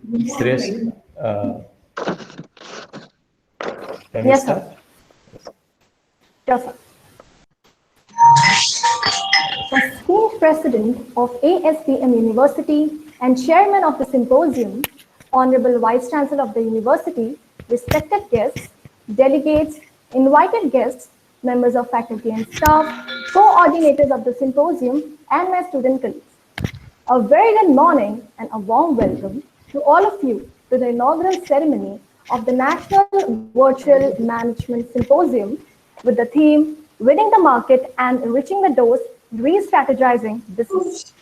Suresh, can we Yes, sir. start? Yes, sir. Esteemed President of ASBM University and Chairman of the Symposium, Honorable Vice Chancellor of the University, respected guests, delegates, invited guests, members of faculty and staff, coordinators of the symposium, and my student colleagues. A very good morning and a warm welcome to all of you to the inaugural ceremony of the National Virtual Management Symposium with the theme Winning the Market and Enriching the Doors, Re-strategizing Business.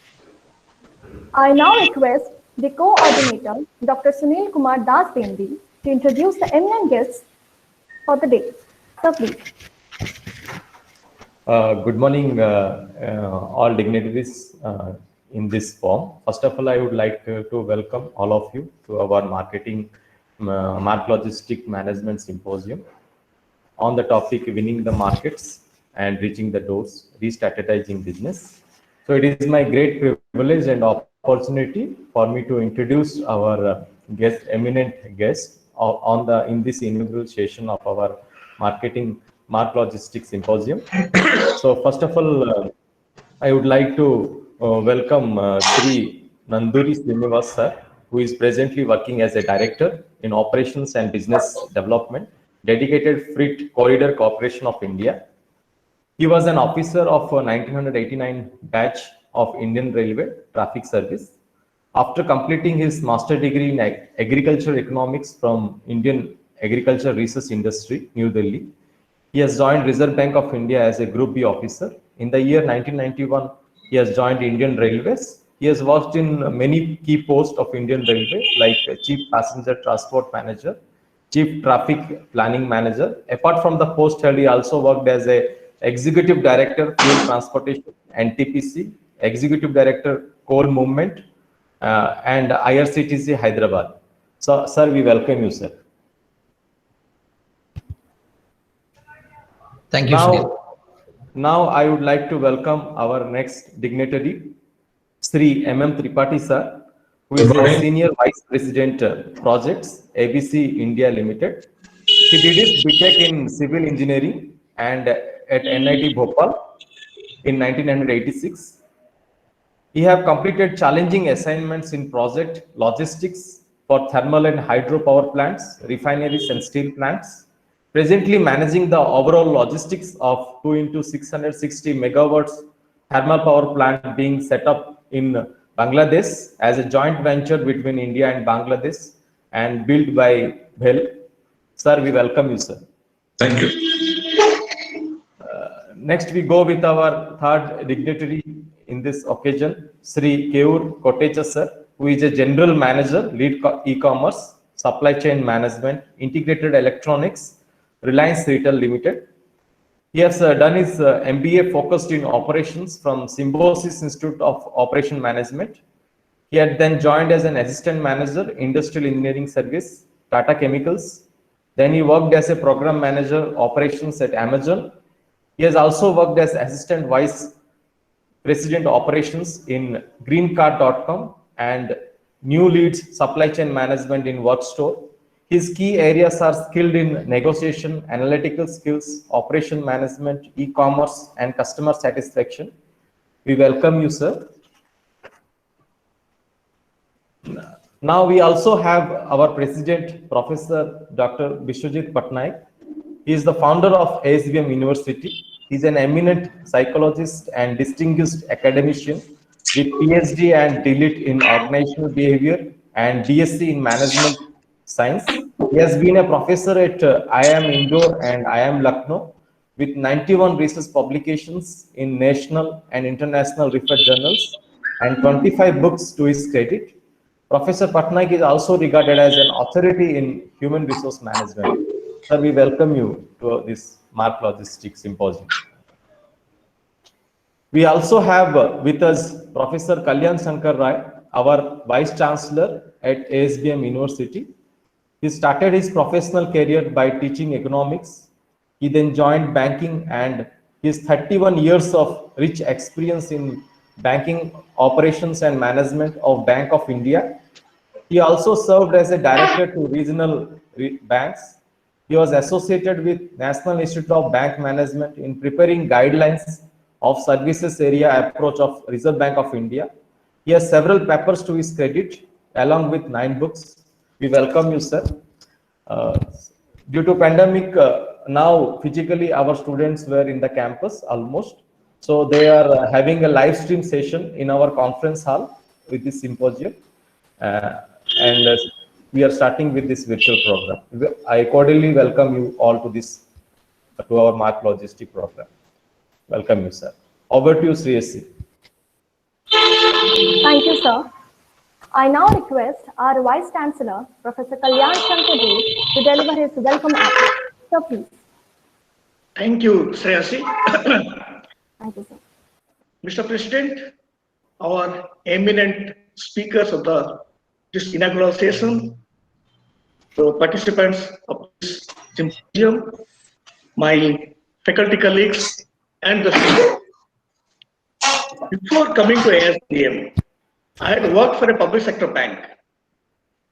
I now request the coordinator, Dr. Sunil Kumar Das Dendi, to introduce the eminent guests for the day. Sir, please. Good morning, all dignitaries in this form. First of all, I would like to welcome all of you to our Mark Logistic Management Symposium on the topic winning the markets and reaching the doors, re-strategizing business. So it is my great privilege and opportunity for me to introduce our eminent guest in this inaugural session of our Mark Logistics Symposium. So first of all, I would like to welcome Sri Nanduri Srinivas sir, who is presently working as a director in operations and business development, dedicated Freight Corridor Corporation of India. He was an officer of 1989 batch of Indian Railway Traffic Service. After completing his master degree in agriculture economics from Indian Agriculture Research Industry, New Delhi, he has joined Reserve Bank of India as a Group B officer. In the year 1991, he has joined Indian Railways. He has worked in many key posts of Indian Railway, like Chief Passenger Transport Manager, Chief Traffic Planning Manager. Apart from the post held, he also worked as a Executive Director, Fuel Transportation, NTPC, Executive Director, Coal Movement, and IRCTC Hyderabad. So, sir, we welcome you, sir. Thank you, Sunil. Now I would like to welcome our next dignitary, Sri M.M. Tripathi sir, who is a Senior Vice President Projects, ABC India Limited. He did his BTech in Civil Engineering and at NIT Bhopal in 1986. He have completed challenging assignments in project logistics for thermal and hydropower plants, refineries and steel plants, presently managing the overall logistics of 2 into 660 megawatts thermal power plant being set up in Bangladesh as a joint venture between India and Bangladesh and built by BHEL. Sir, we welcome you, sir. Thank you. Next, we go with our third dignitary in this occasion, Sri Keur Kotecha sir, who is a General Manager, Lead E-Commerce, Supply Chain Management, Integrated Electronics, Reliance Retail Limited. He has done his MBA focused in operations from Symbiosis Institute of Operation Management. He had then joined as an Assistant Manager, Industrial Engineering Service, Tata Chemicals. Then he worked as a Program Manager, Operations at Amazon. He has also worked as Assistant Vice President Operations in greencard.com and New Leads Supply Chain Management in Workstore. His key areas are skilled in negotiation, analytical skills, operation management, e-commerce, and customer satisfaction. We welcome you, sir. Now we also have our President, Professor Dr. Bishwajit Patnaik. He is the founder of ASBM University. He is an eminent psychologist and distinguished academician with PhD and DLit in organizational behavior and DSc in management science. He has been a professor at IIM Indore and IIM Lucknow with 91 research publications in national and international referred journals and 25 books to his credit. Professor Patnaik is also regarded as an authority in human resource management. Sir, we welcome you to this Mark Logistics Symposium. We also have with us Professor Kalyan Shankar Rai, our Vice Chancellor at ASBM University. He started his professional career by teaching economics. He then joined banking and his 31 years of rich experience in banking operations and management of Bank of India, He also served as a director to regional banks. He was associated with National Institute of Bank Management in preparing guidelines of services area approach of Reserve Bank of India. He has several papers to his credit, along with 9 books. We welcome you, sir. Uh, Due to pandemic, now physically our students were in the campus almost. So they are having a live stream session in our conference hall with this symposium. Uh, and we are starting with this virtual program. I cordially welcome you all to this, to our Mark Logistic program. Welcome you, sir. Over to you, Sri. Thank you, sir. I now request our Vice Chancellor, Professor Kalyan Shankar Dey, to deliver his welcome address. Sir, please. Thank you, Shreyasi. Thank you, sir. Mr. President, our eminent speakers of this inaugural session, the participants of this symposium, my faculty colleagues, and the students. Before coming to ASBM, I had worked for a public sector bank.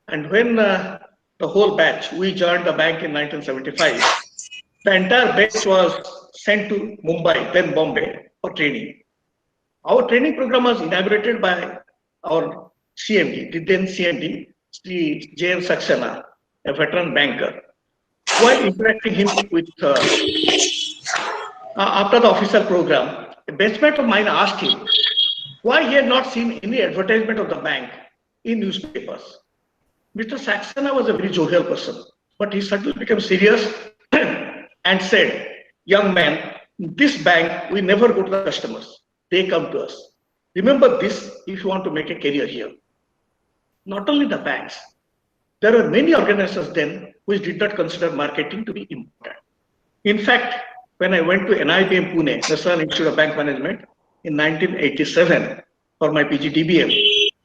And when the whole batch, we joined the bank in 1975, the entire batch was sent to Mumbai, then Bombay, for training. Our training program was inaugurated by our CMD, the then CMD, Sri J.M. Saxena, a veteran banker. While interacting him with, after the official program, a batchmate of mine asked him why he had not seen any advertisement of the bank in newspapers. Mr. Saxena was a very jovial person, but he suddenly became serious and said, "Young man, this bank, we never go to the customers. They come to us. Remember this if you want to make a career here." Not only the banks, there were many organizations then which did not consider marketing to be important. In fact, when I went to NIBM Pune, National Institute of Bank Management, in 1987 for my PGDBM,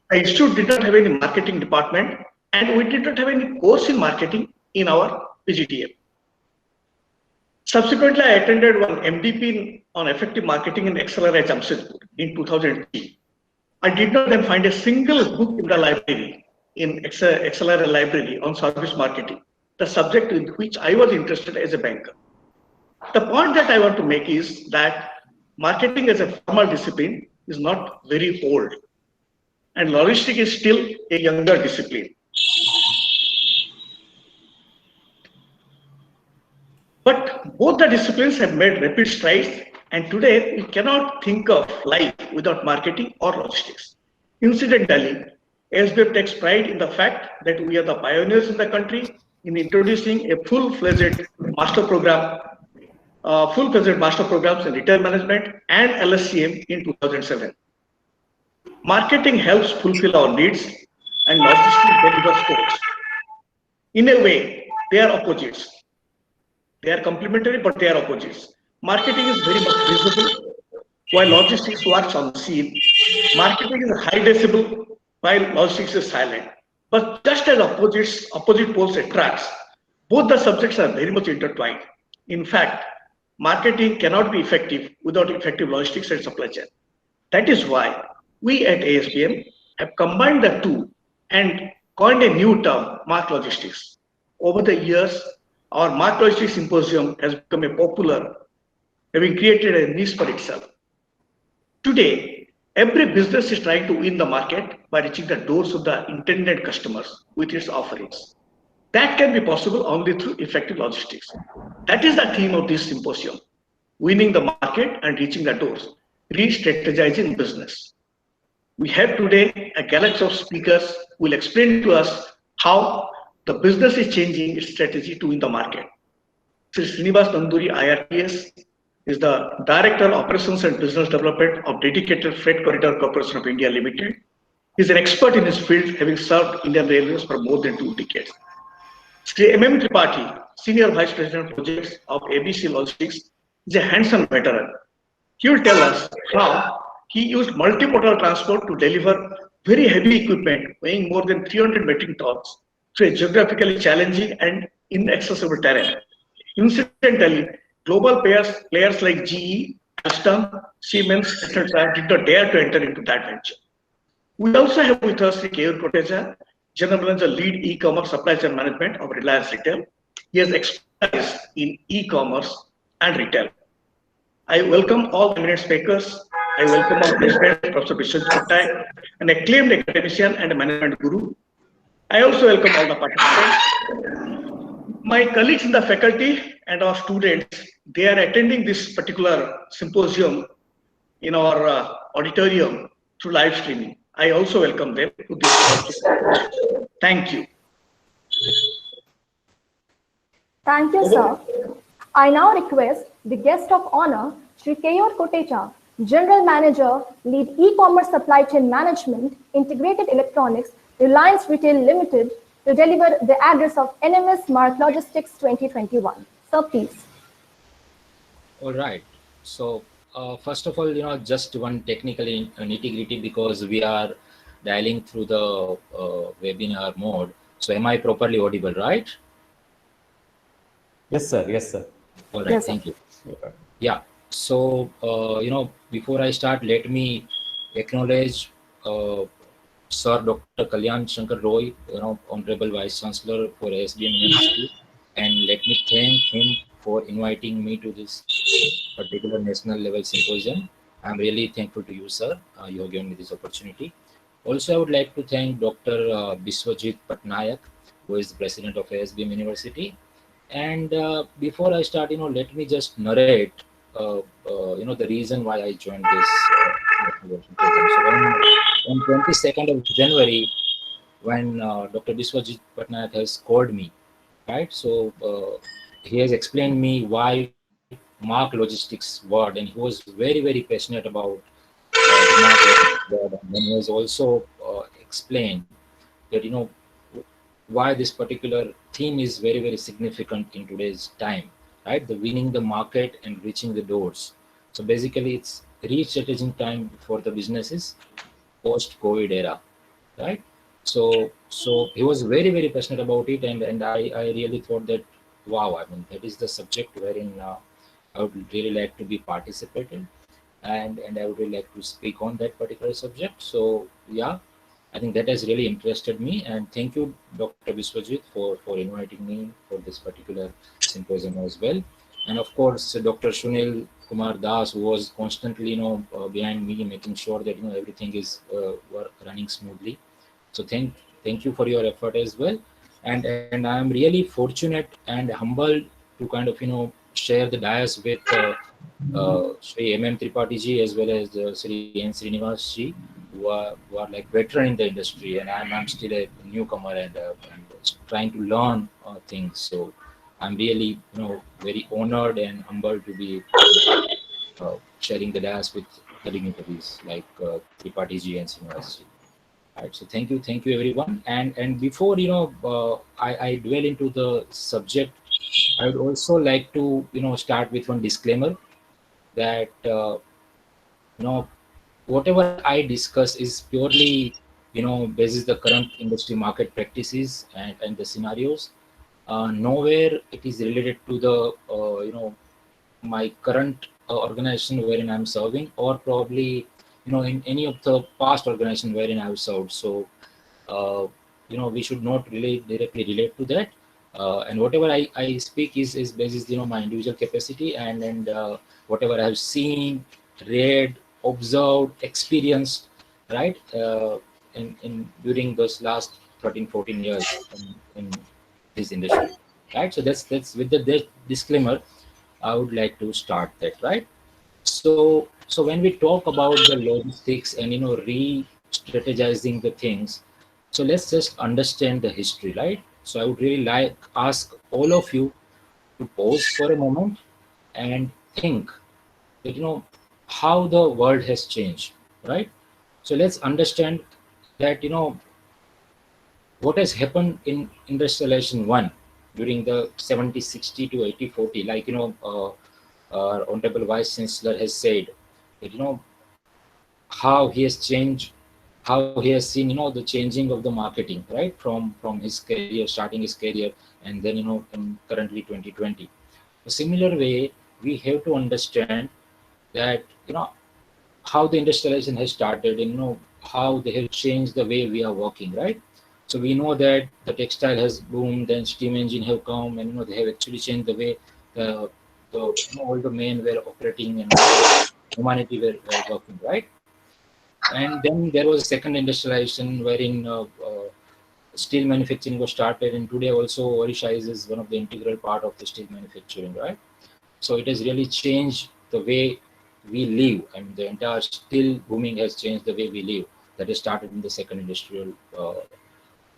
the institute did not have any marketing department and we did not have any course in marketing in our PGDM. Subsequently, I attended one MDP on effective marketing in XLRI Jamshedpur in 2003. I did not then find a single book in the library, in XLRI library on service marketing, the subject in which I was interested as a banker. The point that I want to make is that marketing as a formal discipline is not very old, and logistics is still a younger discipline. But both the disciplines have made rapid strides, and today we cannot think of life without marketing or logistics. Incidentally, ASBM takes pride in the fact that we are the pioneers in the country in introducing a full-fledged master program, master programs in retail management and LSCM in 2007. Marketing helps fulfill our needs and logistics delivers codes. In a way, they are opposites. They are complementary, but they are opposites. Marketing is very much visible, while logistics works on the scene. Marketing is high decibel, while logistics is silent. But just as opposite poles attracts, both the subjects are very much intertwined. In fact, marketing cannot be effective without effective logistics and supply chain. That is why we at ASBM have combined the two and coined a new term, Mark Logistics. Over the years, our Mark Logistics Symposium has become a popular, having created a niche for itself. Today, every business is trying to win the market by reaching the doors of the intended customers with its offerings. That can be possible only through effective logistics. That is the theme of this symposium, winning the market and reaching the doors, re-strategizing business. We have today a galaxy of speakers who will explain to us how the business is changing its strategy to win the market. Sri Srinivas Nanduri, IRPS, is the Director of Operations and Business Development of Dedicated Freight Corridor Corporation of India Limited. He is an expert in his field, having served Indian Railways for more than 2 decades. Sri M.M. Tripathi, Senior Vice President Projects of ABC Logistics, is a hands-on veteran. He will tell us how he used multimodal transport to deliver very heavy equipment weighing more than 300 metric tons through a geographically challenging and inaccessible terrain. Incidentally, global players like GE, Alstom, Siemens, etc. did not dare to enter into that venture. We also have with us Sri Keyur Kotecha, General Manager, Lead E-commerce Supply Chain Management of Reliance Retail. He has expertise in e-commerce and retail. I welcome all eminent speakers. I welcome our president, Professor Biswajit Patnaik, an acclaimed academician and a management guru. I also welcome all the participants. My colleagues in the faculty and our students, they are attending this particular symposium in our auditorium through live streaming. I also welcome them to this. Thank you. Thank you, sir. I now request the guest of honor, Shri Keyur Kotecha, General Manager, Lead E-Commerce Supply Chain Management, Integrated Electronics, Reliance Retail Limited, to deliver the address of NMS Mark Logistics 2021. Sir, please. All right. So first of all, just one technical nitty-gritty, because we are dialing through the webinar mode. So am I properly audible, right? Yes, sir. Yes, sir. All right. Yes, thank you. Yeah. So, before I start, let me acknowledge Sir Dr. Kalyan Shankar Roy, Honorable Vice Chancellor for SBM University, and let me thank him for inviting me to this particular national level symposium. I'm really thankful to you, sir. You have given me this opportunity. Also, I would like to thank Dr. Biswajit Patnaik, who is the president of SBM University. And before I start, let me just narrate, the reason why I joined this program. So on 22nd of January, when Dr. Biswajit Patnaik has called me, right? So he has explained me why Mark Logistics word, and he was very, very passionate about the Mark Logistics word. And then he has also explained that, why this particular theme is very, very significant in today's time, right? The winning the market and reaching the doors. So basically, it's re-strategizing time for the businesses post-COVID era, right? So he was very, very passionate about it, and I really thought that, wow, I mean, that is the subject wherein I would really like to be participating, and I would really like to speak on that particular subject. So yeah, I think that has really interested me, and thank you, Dr. Biswajit, for inviting me for this particular symposium as well. And of course, Dr. Sunil Kumar Das, who was constantly, behind me, making sure that everything is running smoothly. So thank you for your effort as well. And I am really fortunate and humbled to kind of share the dais with Sri M.M. Tripathi ji as well as Sri N. Srinivas ji, who are like veteran in the industry, and I'm still a newcomer and trying to learn things. So I'm really very honored and humbled to be sharing the dais with the dignitaries like Tripathi ji and Srinivas ji. Right, so thank you everyone. And before I dwell into the subject, I would also like to start with one disclaimer that whatever I discuss is purely basis the current industry market practices and the scenarios. Nowhere it is related to the my current organization wherein I'm serving, or probably in any of the past organization wherein I've served. So we should not directly relate to that. And whatever I speak is basis my individual capacity and whatever I have seen, read, observed, experienced, right, in during those last 13-14 years in this industry, right? So that's with the disclaimer, I would like to start that, right? So when we talk about the logistics and re-strategizing the things, so let's just understand the history, right? So I would really like ask all of you to pause for a moment and think that how the world has changed, right? So let's understand that what has happened in industrialization 1 during the 70-60 to 80-40, like Honorable Vice Chancellor has said that how he has changed, how he has seen the changing of the marketing, right, from his career, starting his career, and then in currently 2020. A similar way, we have to understand that how the industrialization has started and how they have changed the way we are working, right? So we know that the textile has boomed, then steam engine have come, and they have actually changed the way all the men were operating and humanity were working, right? And then there was a second industrialization wherein steel manufacturing was started, and today also Odisha is one of the integral part of the steel manufacturing, right? So it has really changed the way we live, and the entire steel booming has changed the way we live. That is started in the second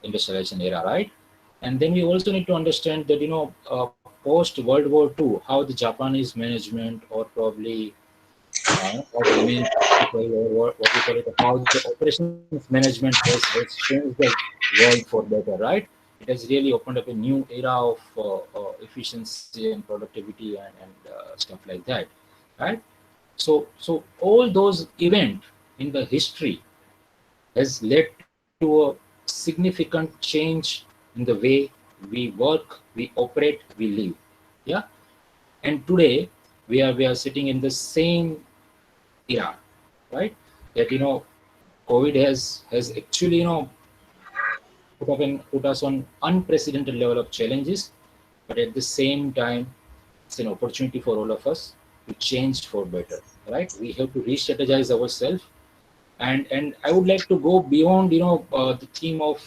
industrialization era, right? And then we also need to understand that post World War II, how the Japanese management, or probably or the main people, or what we call it, how the operations management has changed the world for better, right? It has really opened up a new era of efficiency and productivity and stuff like that, right? So all those events in the history has led to a significant change in the way we work, we operate, we live. Yeah. And today we are sitting in the same era, right? That COVID has actually put us on unprecedented level of challenges, but at the same time, it's an opportunity for all of us to change for better, right? We have to re-strategize ourselves, and I would like to go beyond the theme of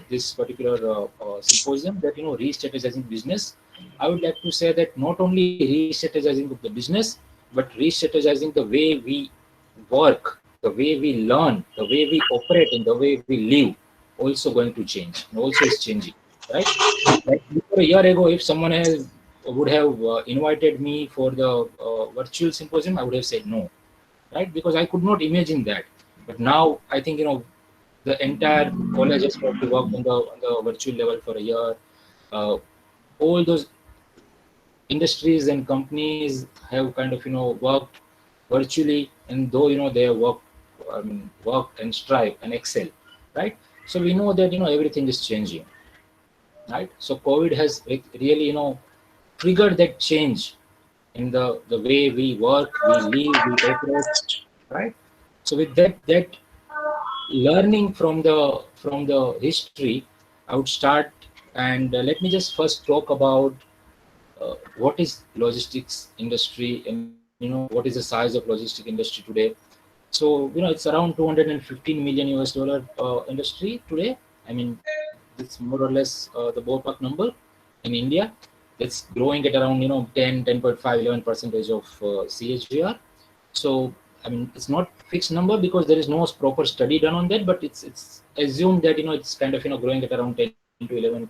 this particular symposium, that re-strategizing business. I would like to say that not only re-strategizing of the business, but re-strategizing the way we work, the way we learn, the way we operate, and the way we live also going to change, and also is changing, right? Like before a year ago, if someone would have invited me for the virtual symposium, I would have said no, right? Because I could not imagine that. But now I think the entire college has probably worked on the virtual level for a year. All those industries and companies have kind of worked virtually, and though they have worked and strive and excel, right? So we know that everything is changing, right? So COVID has really triggered that change in the way we work, we live, we operate, right? So with that learning from the history, I would start, and let me just first talk about what is logistics industry, and what is the size of logistic industry today. So it's around 215 million US dollar industry today. I mean, it's more or less the ballpark number in India. It's growing at around 10.5 11% of CAGR. So I mean, it's not fixed number because there is no proper study done on that, but it's assumed that it's kind of growing at around 10 to 11%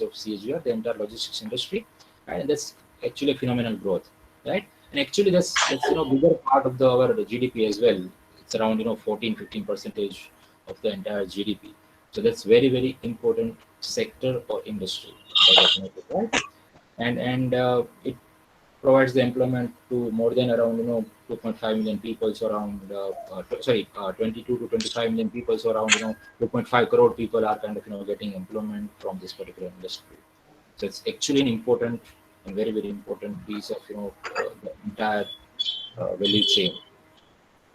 of CAGR, the entire logistics industry, right? And that's actually a phenomenal growth, right? And actually that's bigger part of our GDP as well. It's around 14-15% of the entire GDP. So that's very important sector or industry, right? And it provides the employment to more than around 2.5 million people, so around 22 to 25 million people, so around 2.5 crore people are kind of getting employment from this particular industry. So it's actually an important and very important piece of the entire value chain,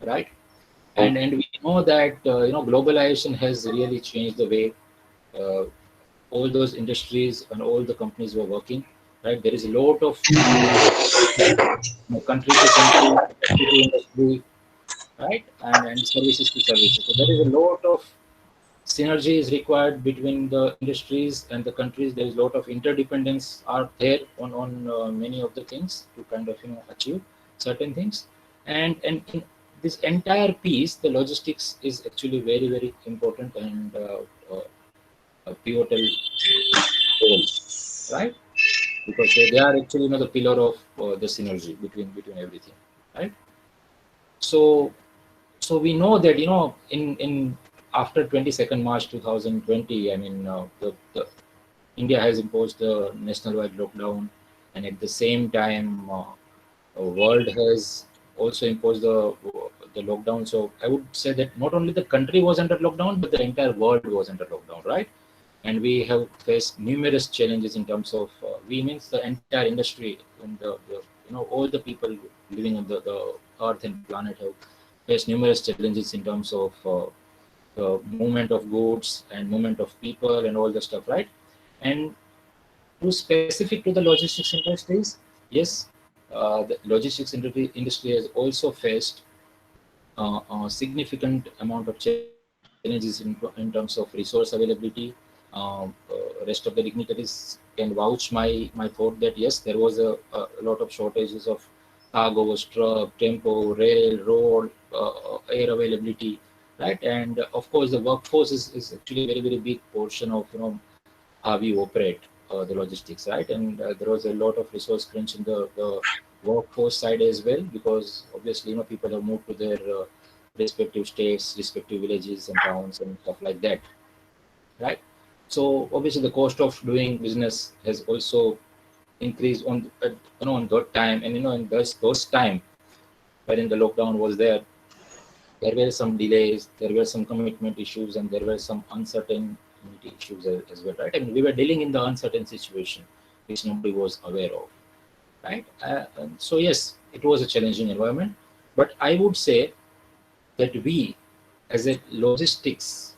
right? And we know that globalization has really changed the way uh, all those industries and all the companies were working, right? There is a lot of country to country, industry to industry, right? And services to services. So there is a lot of synergy is required between the industries and the countries. There is a lot of interdependence are there on many of the things to kind of achieve certain things. And in this entire piece, the logistics is actually very important and a pivotal role, right? Because they are actually the pillar of the synergy between everything, right? So we know that in after 22nd March 2020, I mean the India has imposed the national-wide lockdown, and at the same time world has also imposed the lockdown. So I would say that not only the country was under lockdown, but the entire world was under lockdown, right? And we have faced numerous challenges in terms of we means the entire industry and the all the people living on the earth and planet have faced numerous challenges in terms of movement of goods and movement of people and all the stuff, right? And to specific to the logistics industries, yes, the logistics industry has also faced a significant amount of challenges in terms of resource availability. Rest of the dignitaries can vouch my thought that yes, there was a lot of shortages of cargo, truck, tempo, rail, road, air availability, right? And of course, the workforce is actually a very big portion of how we operate the logistics, right? And there was a lot of resource crunch in the workforce side as well, because obviously people have moved to their respective states, respective villages and towns and stuff like that, right? So obviously the cost of doing business has also increased on that time, and in those time wherein the lockdown was there were some delays, there were some commitment issues, and there were some uncertainty issues as well, right? I mean, we were dealing in the uncertain situation, which nobody was aware of, right? And so yes, it was a challenging environment, but I would say that we, as a logistics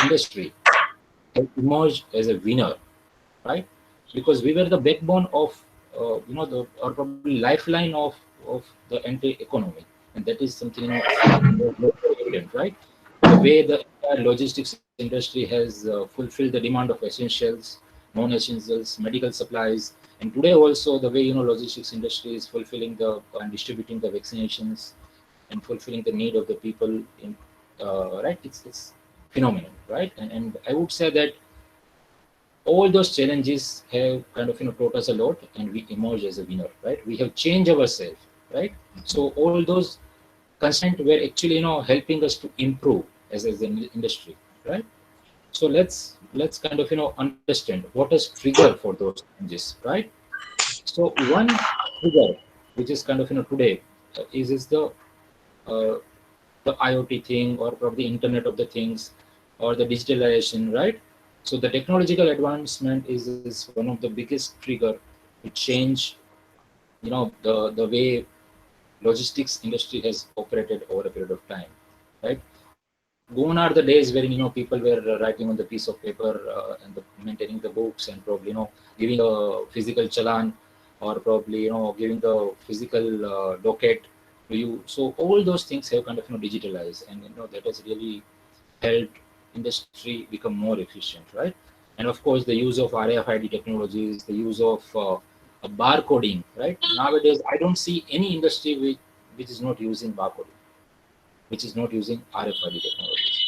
industry, have emerged as a winner, right? Because we were the backbone of, the or probably lifeline of the entire economy, and that is something very evident, right? The way the entire logistics industry has fulfilled the demand of essentials, non-essentials, medical supplies, and today also the way logistics industry is fulfilling the and distributing the vaccinations and fulfilling the need of the people in right. It's phenomenal, right? And I would say that all those challenges have kind of taught us a lot, and we emerge as a winner, right? We have changed ourselves, right? So all those constraints were actually helping us to improve as an industry, right? So let's kind of understand what is trigger for those changes, right? So one trigger, which is kind of today, is uh, the IoT thing, or probably Internet of the Things, or the digitalization, right? So the technological advancement is one of the biggest trigger to change, the way logistics industry has operated over a period of time, right? Gone are the days wherein people were writing on the piece of paper and maintaining the books, and probably giving a physical challan, or probably giving the physical docket to you. So all those things have kind of digitalized, and that has really helped industry become more efficient, right? And of course, the use of RFID technologies, the use of barcoding, right? Nowadays, I don't see any industry which is not using barcoding, which is not using RFID technologies,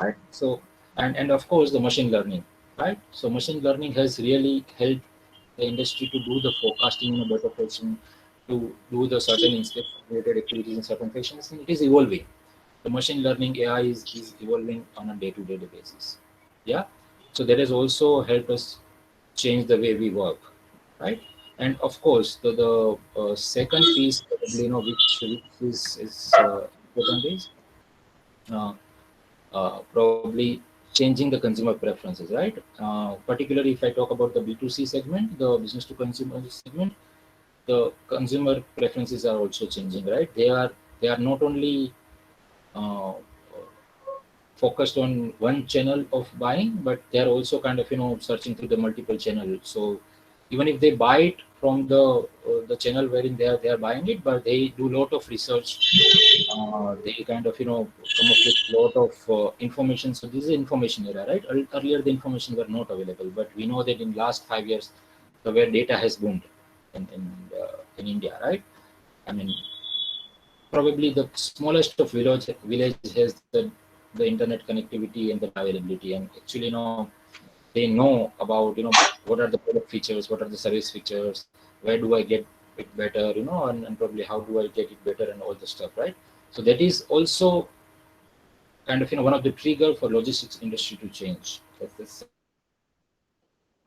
right? So, and of course, the machine learning, right? So, machine learning has really helped the industry to do the forecasting in a better fashion, to do the certain inspection-related activities in certain fashions, and it is evolving. The machine learning AI is evolving on a day-to-day basis. Yeah. So that has also helped us change the way we work, right? And of course, the second piece, probably, which is important is uh, probably changing the consumer preferences, right? Particularly if I talk about the B2C segment, the business to consumer segment, the consumer preferences are also changing, right? They are not only uh, focused on one channel of buying, but they are also kind of searching through the multiple channels. So even if they buy it from the channel wherein they are buying it, but they do a lot of research. They kind of come up with a lot of information. So this is information era, right? Earlier the information were not available, but we know that in last 5 years the where data has boomed in India, right? I mean, probably the smallest of village has the internet connectivity and the availability, and actually they know about what are the product features, what are the service features, where do I get it better, and probably how do I get it better, and all the stuff, right? So that is also kind of one of the trigger for logistics industry to change. That's the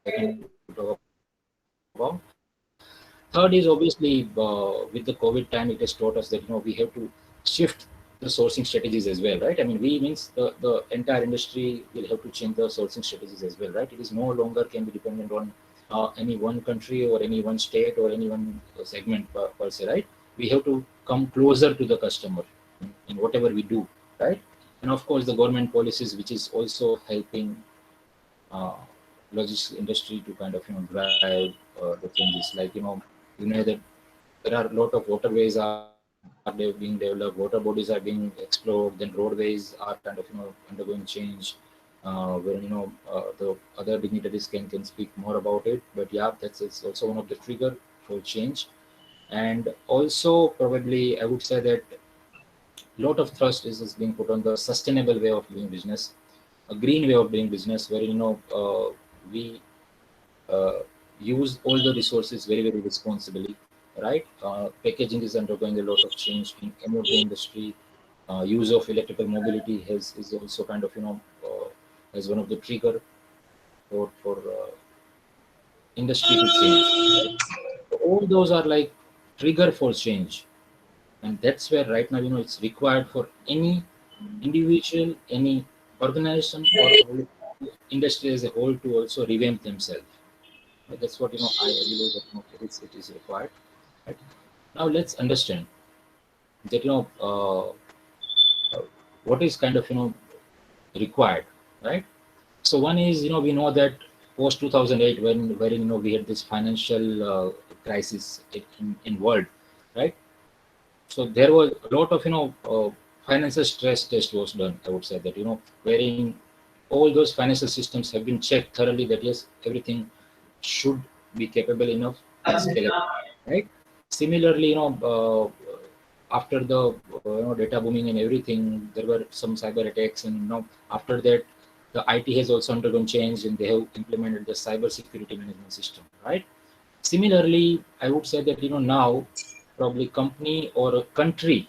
second to talk about. Third is obviously with the COVID time, it has taught us that we have to shift the sourcing strategies as well, right? I mean, we means the entire industry will have to change the sourcing strategies as well, right? It is no longer can be dependent on any one country or any one state or any one segment per se, right? We have to come closer to the customer in whatever we do, right? And of course, the government policies, which is also helping uh, logistics industry to kind of drive the changes. Like that there are a lot of waterways are being developed, water bodies are being explored, then roadways are kind of undergoing change. Where the other dignitaries can speak more about it, but yeah, that's it's also one of the trigger for change. And also probably I would say that a lot of thrust is being put on the sustainable way of doing business, a green way of doing business, where we uh, use all the resources very responsibly, right? Packaging is undergoing a lot of change in energy industry. Use of electrical mobility has is also kind of as one of the trigger for industry to change. Right? So all those are like trigger for change, and that's where right now it's required for any individual, any organization, or industry as a whole to also revamp themselves. That's what I believe that it is required. Right? Now let's understand that what is kind of required, right? So one is we know that post 2008 wherein we had this financial crisis in world, right? So there was a lot of financial stress test was done. I would say that wherein all those financial systems have been checked thoroughly that yes, everything should be capable enough and scalable, right? Similarly, after the data booming and everything, there were some cyber attacks, and after that, the IT has also undergone change, and they have implemented the cyber security management system, right? Similarly, I would say that now probably company or a country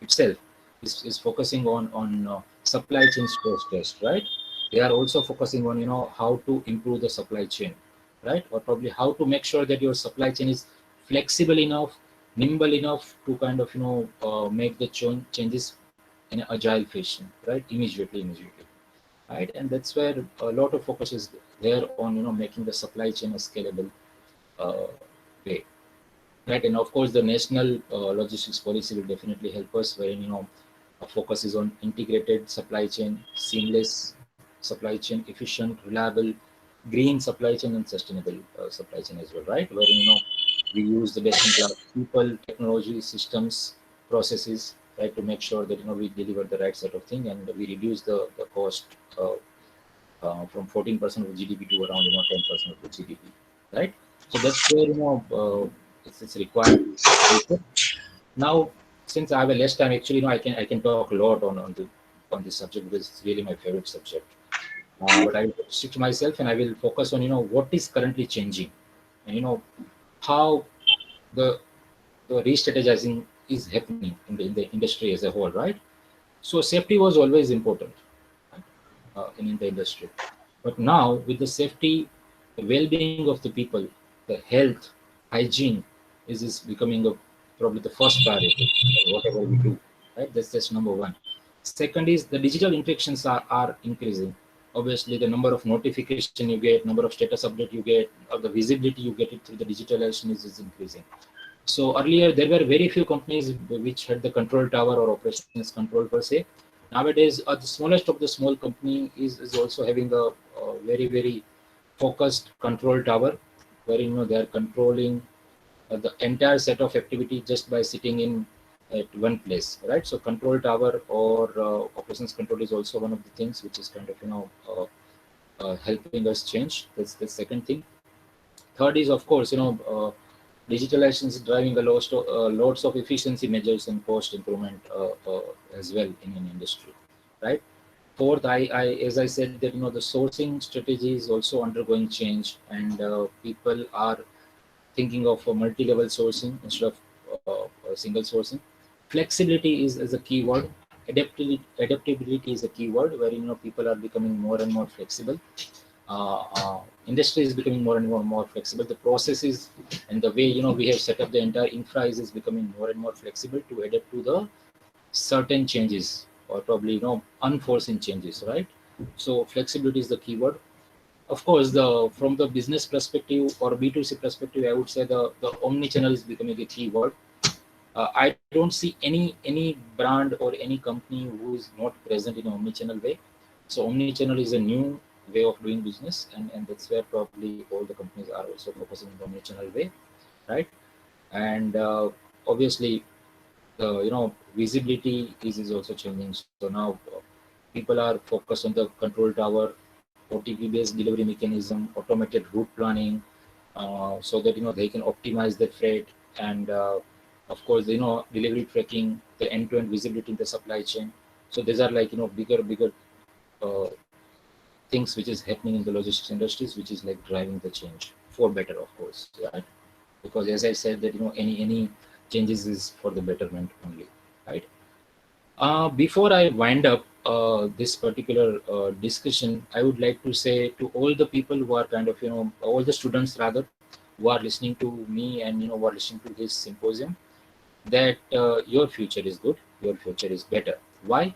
itself is focusing on supply chain stress test, right? They are also focusing on how to improve the supply chain, right? Or probably how to make sure that your supply chain is flexible enough, nimble enough to kind of make the changes in an agile fashion, right? Immediately, right? And that's where a lot of focus is there on making the supply chain a scalable uh, way, right? And of course, the national logistics policy will definitely help us, wherein our focus is on integrated supply chain, seamless supply chain, efficient, reliable, green supply chain, and sustainable supply chain as well, right? Wherein we use the best in class people, technology, systems, processes, right, to make sure that we deliver the right set of thing, and we reduce the cost from 14% of GDP to around 10% of the GDP, right? So that's where it's required. Now, since I have a less time, actually, I can talk a lot on this subject because it's really my favorite subject. But I will stick to myself, and I will focus on what is currently changing, and how the re-strategizing is happening in the industry as a whole, right? So safety was always important, right, in the industry, but now with the safety, the well-being of the people, the health, hygiene is becoming probably the first priority in whatever we do, right? That's number one. Second is the digital interactions are increasing. Obviously, the number of notification you get, number of status update you get, or the visibility you get it through the digitalization is increasing. So earlier there were very few companies which had the control tower or operations control per se. Nowadays, the smallest of the small company is also having a very focused control tower, where they are controlling the entire set of activity just by sitting in at one place, right? So control tower or operations control is also one of the things which is kind of helping us change. That's the second thing. Third is of course digitalization is driving a lots of efficiency measures and cost improvement as well in an industry, right? Fourth, I as I said that the sourcing strategy is also undergoing change, and people are thinking of a multi-level sourcing instead of single sourcing. Flexibility is a key word. Adaptability is a key word, where people are becoming more and more flexible. Industry is becoming more and more flexible. The processes and the way we have set up the entire infra is becoming more and more flexible to adapt to the certain changes, or probably unforeseen changes, right? So flexibility is the keyword. Of course, the from the business perspective or B2C perspective, I would say the omni-channel is becoming a key word. I don't see any brand or any company who is not present in an omni-channel way. So omni-channel is a new way of doing business, and that's where probably all the companies are also focusing on the omni-channel way, right? And obviously, visibility is also changing. So now people are focused on the control tower, OTP-based delivery mechanism, automated route planning, so that they can optimize the freight, and of course delivery tracking, the end-to-end visibility in the supply chain. So these are like bigger uh, things which is happening in the logistics industries, which is like driving the change for better, of course, right? Because as I said that any changes is for the betterment only, right? Before I wind up this particular discussion, I would like to say to all the people who are kind of, all the students rather, who are listening to me and, who are listening to this symposium, that your future is good, your future is better. Why?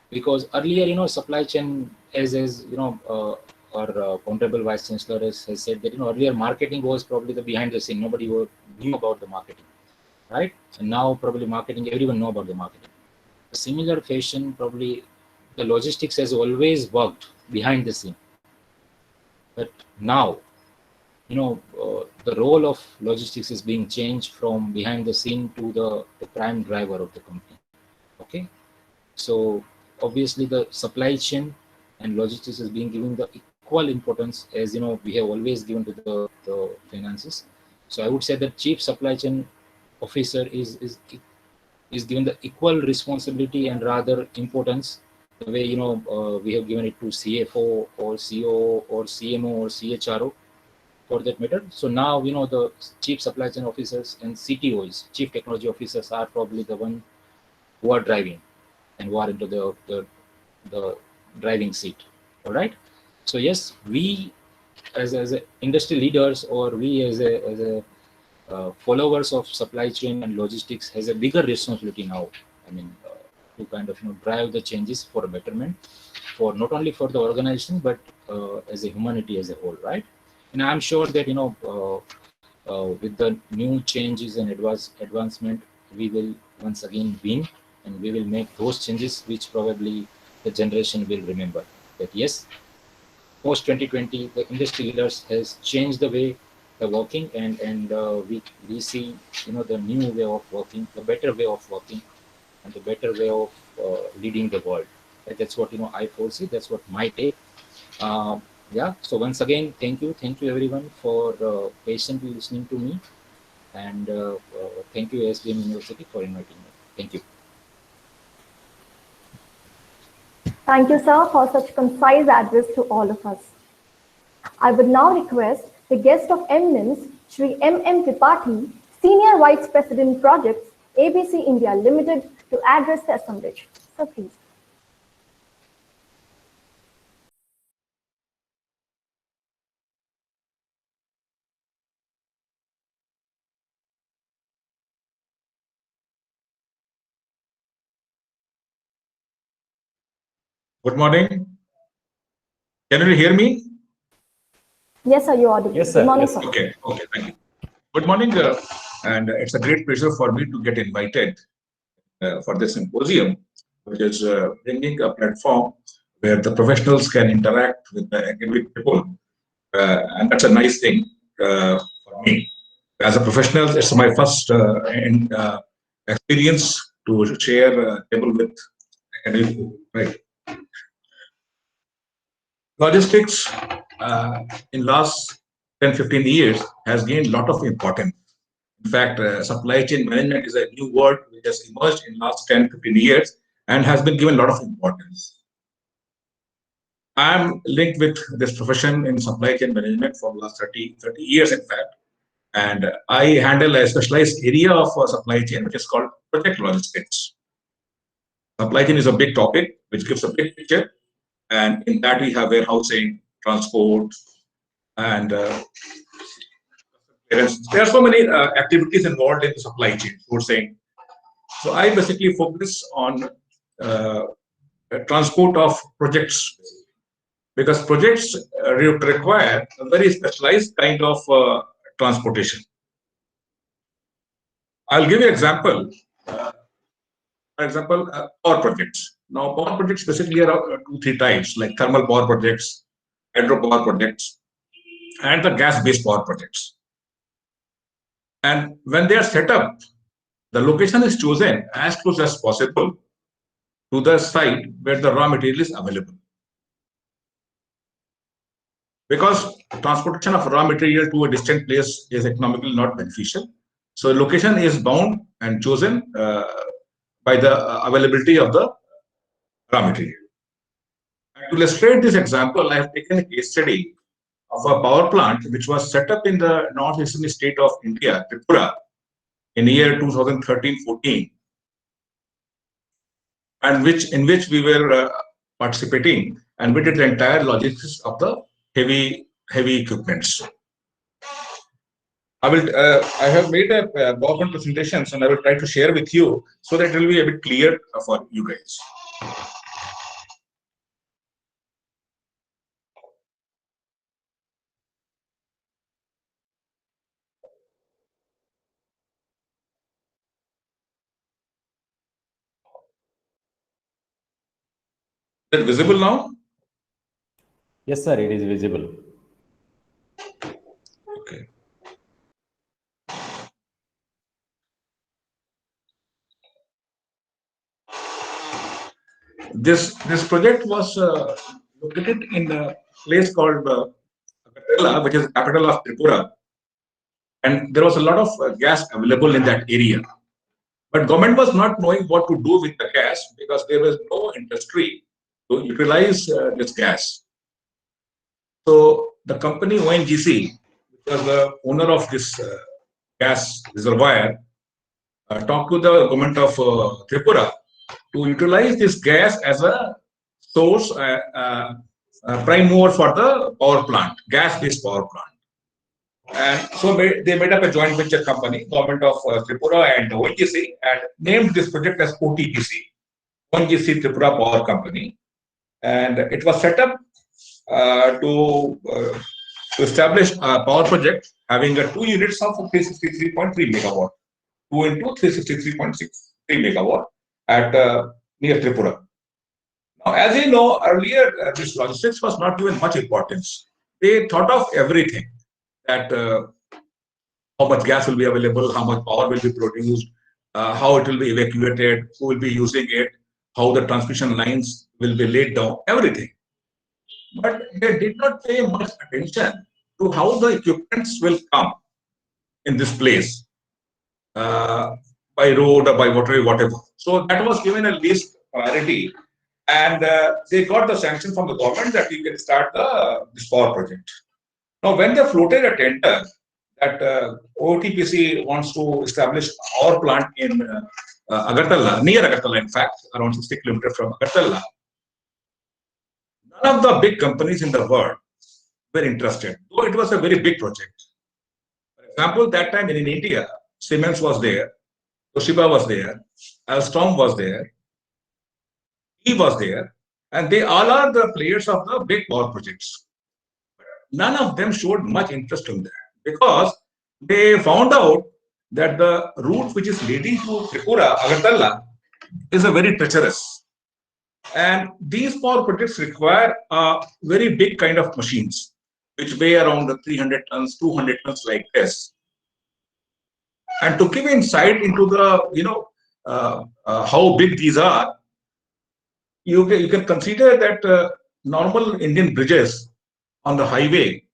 Because earlier, supply chain, as our honorable vice chancellor has said that, earlier marketing was probably the behind the scene. Nobody knew about the marketing, right? And now probably marketing, everyone know about the marketing. A similar fashion, probably the logistics has always worked behind the scene, but now the role of logistics is being changed from behind the scene to the prime driver of the company. Okay, so obviously the supply chain and logistics is being given the equal importance as we have always given to the finances. So I would say that chief supply chain officer is given the equal responsibility and rather importance the way we have given it to CFO or CO or CMO or CHRO for that matter. So now the chief supply chain officers and CTOs, chief technology officers, are probably the one who are driving and who are into the driving seat. All right. So yes, we as a industry leaders, or we as a followers of supply chain and logistics, has a bigger responsibility now. I mean, to kind of drive the changes for a betterment, for not only for the organization but as a humanity as a whole, right? And I'm sure that with the new changes and advancement, we will once again win, and we will make those changes which probably the generation will remember. That yes, post 2020, the industry leaders has changed the way they're working, and we see the new way of working, the better way of working, and the better way of leading the world. Right? That's what I foresee. That's what my take. Yeah. So once again, thank you everyone for patiently listening to me, and thank you SBM University for inviting me. Thank you. Thank you, sir, for such concise address to all of us. I would now request the guest of eminence, Shri M.M. Tripathi, Senior Vice President Projects, ABC India Limited, to address the assemblage. Sir, please. Good morning. Can you hear me? Yes, sir, you're audible. Yes, sir. Good morning, Yes. sir. Okay, thank you. Good morning, and it's a great pleasure for me to get invited for this symposium, which is bringing a platform where the professionals can interact with the academic people, and that's a nice thing for me. As a professional, it's my first experience to share a table with academic people, right? Logistics in last 10-15 years has gained a lot of importance. In fact, supply chain management is a new word which has emerged in last 10-15 years and has been given a lot of importance. I am linked with this profession in supply chain management for the last 30 years, in fact. And I handle a specialized area of supply chain, which is called project logistics. Supply chain is a big topic, which gives a big picture. And in that, we have warehousing, transport, and there are so many activities involved in the supply chain, sourcing. So I basically focus on transport of projects, because projects require a very specialized kind of transportation. I'll give you an example. For example, power projects. Now, power projects basically are two, three types, like thermal power projects, hydropower projects, and the gas-based power projects. And when they are set up, the location is chosen as close as possible to the site where the raw material is available. Because transportation of raw material to a distant place is economically not beneficial. So location is bound and chosen by the availability of the raw material. And to illustrate this example, I have taken a case study of a power plant which was set up in the northeastern state of India, Tripura, in the year 2013-14, and in which we were participating, and we did the entire logistics of the heavy equipments. I have made a PowerPoint presentations, and I will try to share with you so that it will be a bit clear for you guys. Is it visible now? Yes, sir, it is visible. Okay. This project was located in a place called Agartala, which is the capital of Tripura, and there was a lot of gas available in that area. But government was not knowing what to do with the gas because there was no industry to utilize this gas. So the company ONGC, which was the owner of this gas reservoir, talked to the government of Tripura to utilize this gas as a source, prime mover for the power plant, gas-based power plant. And so they made up a joint venture company, government of Tripura and ONGC, and named this project as OTPC, ONGC Tripura Power Company. And it was set up to establish a power project having 2 units of 363.3 megawatt, 2 into 363.63 megawatt at near Tripura. Now, as you know, earlier this logistics was not given much importance. They thought of everything, that how much gas will be available, how much power will be produced, how it will be evacuated, who will be using it, how the transmission lines will be laid down, everything. But they did not pay much attention to how the equipments will come in this place, by road or by water, whatever. So that was given a least priority, and they got the sanction from the government that you can start this power project. Now, when they floated a tender that OTPC wants to establish our plant in Agartala, near Agartala, in fact, around 60 kilometers from Agartala, none of the big companies in the world were interested, though it was a very big project. For example, that time in India, Siemens was there, Toshiba was there, Alstom was there, he was there, and they all are the players of the big power projects. None of them showed much interest in that because they found out that the route which is leading to Tripura, Agartala, is a very treacherous. And these power projects require a very big kind of machines, which weigh around 300 tons, 200 tons like this. And to give insight into the, how big these are, you can consider that normal Indian bridges on the highway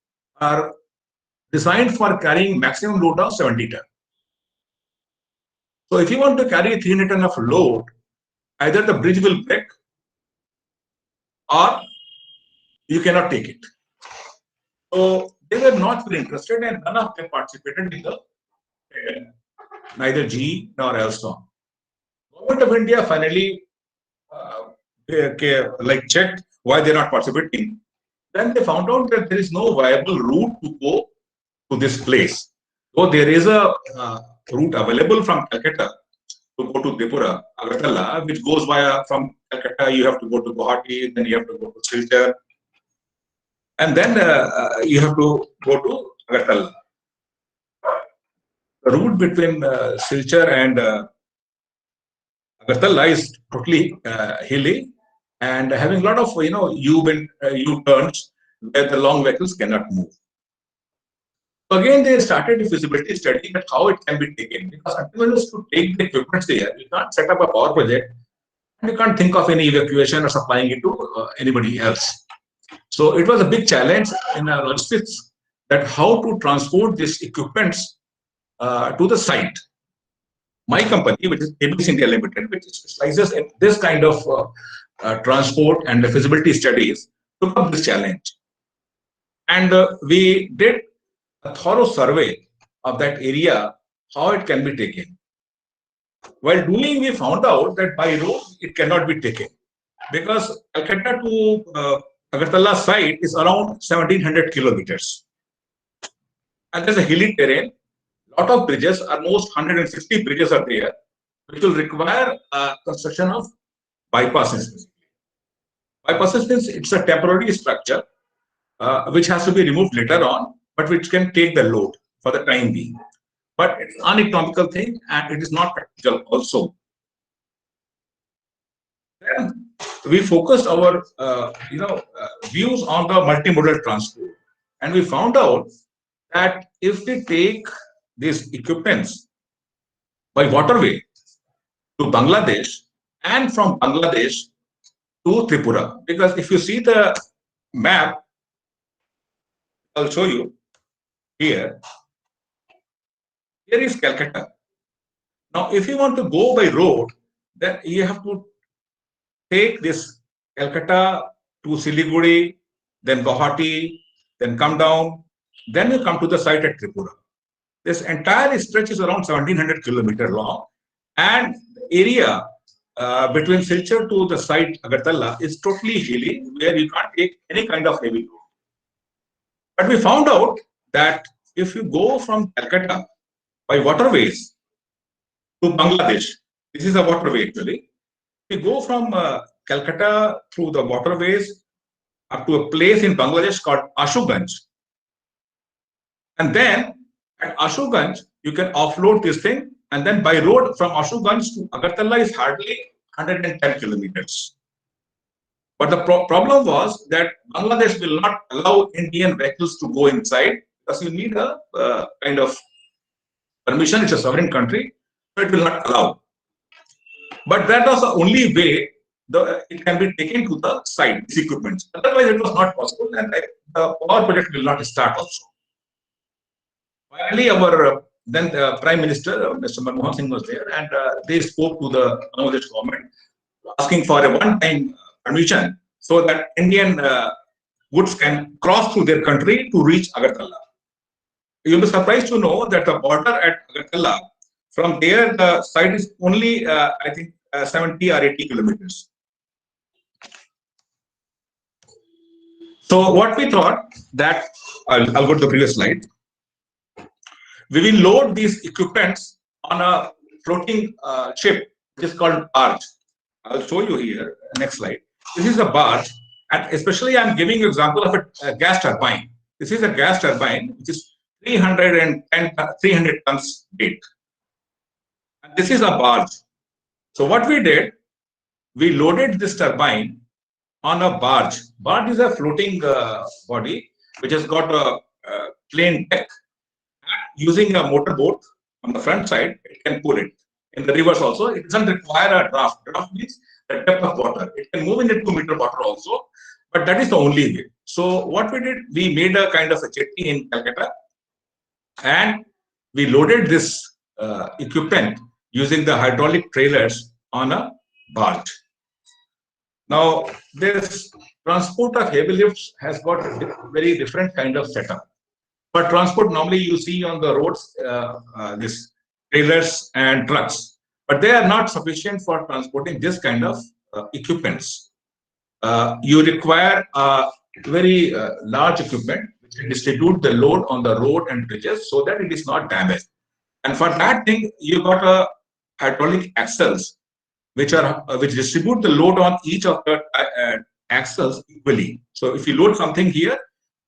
are designed for carrying maximum load of 70 tons. So if you want to carry 300 tons of load, either the bridge will break or you cannot take it. So they were not very interested, and none of them participated in the tender, neither GE nor Alstom. Government of India finally checked why they're not participating. Then they found out that there is no viable route to go to this place. So there is a route available from Calcutta to go to Tripura, Agartala, which goes via from Calcutta. You have to go to Guwahati, then you have to go to Silchar, and then you have to go to Agartala. the route between Silchar and Agartala is totally hilly and having a lot of U-turns where the long vehicles cannot move. So again, they started a feasibility study that how it can be taken, because until to take the equipment there, you can't set up a power project and you can't think of any evacuation or supplying it to anybody else. So it was a big challenge in logistics that how to transport these equipments to the site. My company, which is ABS India Limited, which specializes in this kind of transport and the feasibility studies, took up this challenge. And we did a thorough survey of that area, how it can be taken. While doing, we found out that by road, it cannot be taken, because Calcutta to Agartala site is around 1700 kilometers. And there's a hilly terrain. Lot of bridges, almost 160 bridges are there, which will require construction of bypasses. Bypasses means it's a temporary structure which has to be removed later on, but which can take the load for the time being. But it's an uneconomical thing and it is not practical also. Then we focused our views on the multimodal transport, and we found out that if we take these equipments by waterway to Bangladesh and from Bangladesh to Tripura, because if you see the map, I'll show you here. Here is Calcutta. Now, if you want to go by road, then you have to take this Calcutta to Siliguri, then Guwahati, then come down, then you come to the site at Tripura. This entire stretch is around 1700 kilometers long, and the area between Silchar to the site Agartala is totally hilly, where you can't take any kind of heavy load. But we found out that if you go from Calcutta by waterways to Bangladesh, this is a waterway actually. We go from Calcutta through the waterways up to a place in Bangladesh called Ashuganj, and then at Ashuganj, you can offload this thing, and then by road from Ashuganj to Agartala is hardly 110 kilometers. But the problem was that Bangladesh will not allow Indian vehicles to go inside, because you need a kind of permission. It's a sovereign country, so it will not allow. But that was the only way it can be taken to the site, these equipments. Otherwise, it was not possible, and the power project will not start also. Finally, our then Prime Minister, Mr. Manmohan Singh, was there, and they spoke to the Bangladesh government, asking for a one-time permission so that Indian goods can cross through their country to reach Agartala. You'll be surprised to know that the border at Agartala, from there the site is only, I think, 70 or 80 kilometers. So what we thought that, I'll go to the previous slide. We will load these equipments on a floating ship, which is called barge. I'll show you here, next slide. This is a barge, and especially I'm giving you example of a gas turbine. This is a gas turbine, which is 300 tons weight. And this is a barge. So what we did, we loaded this turbine on a barge. Barge is a floating body, which has got a plain deck. Using a motor boat on the front side, it can pull it. In the reverse also, it doesn't require a draft. Draft means the depth of water. It can move in the 2-meter water also, but that is the only way. So what we did, we made a kind of a jetty in Calcutta, and we loaded this equipment using the hydraulic trailers on a barge. Now, this transport of heavy lifts has got a very different kind of setup. For transport, normally you see on the roads this trailers and trucks, but they are not sufficient for transporting this kind of equipments. You require a very large equipment which can distribute the load on the road and bridges so that it is not damaged. And for that thing, you got a hydraulic axles which distribute the load on each of the axles equally. So if you load something here,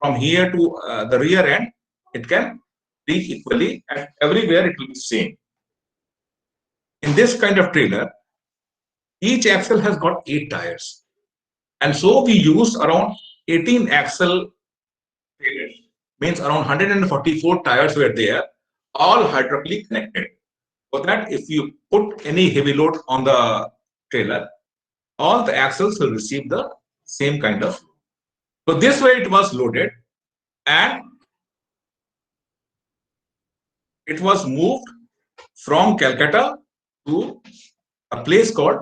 from here to the rear end, it can reach equally, and everywhere it will be same. In this kind of trailer, each axle has got 8 tires. And so we used around 18 axle trailers, means around 144 tires were there, all hydraulically connected. So that if you put any heavy load on the trailer, all the axles will receive the same kind of load. So this way it was loaded, and it was moved from Calcutta to a place called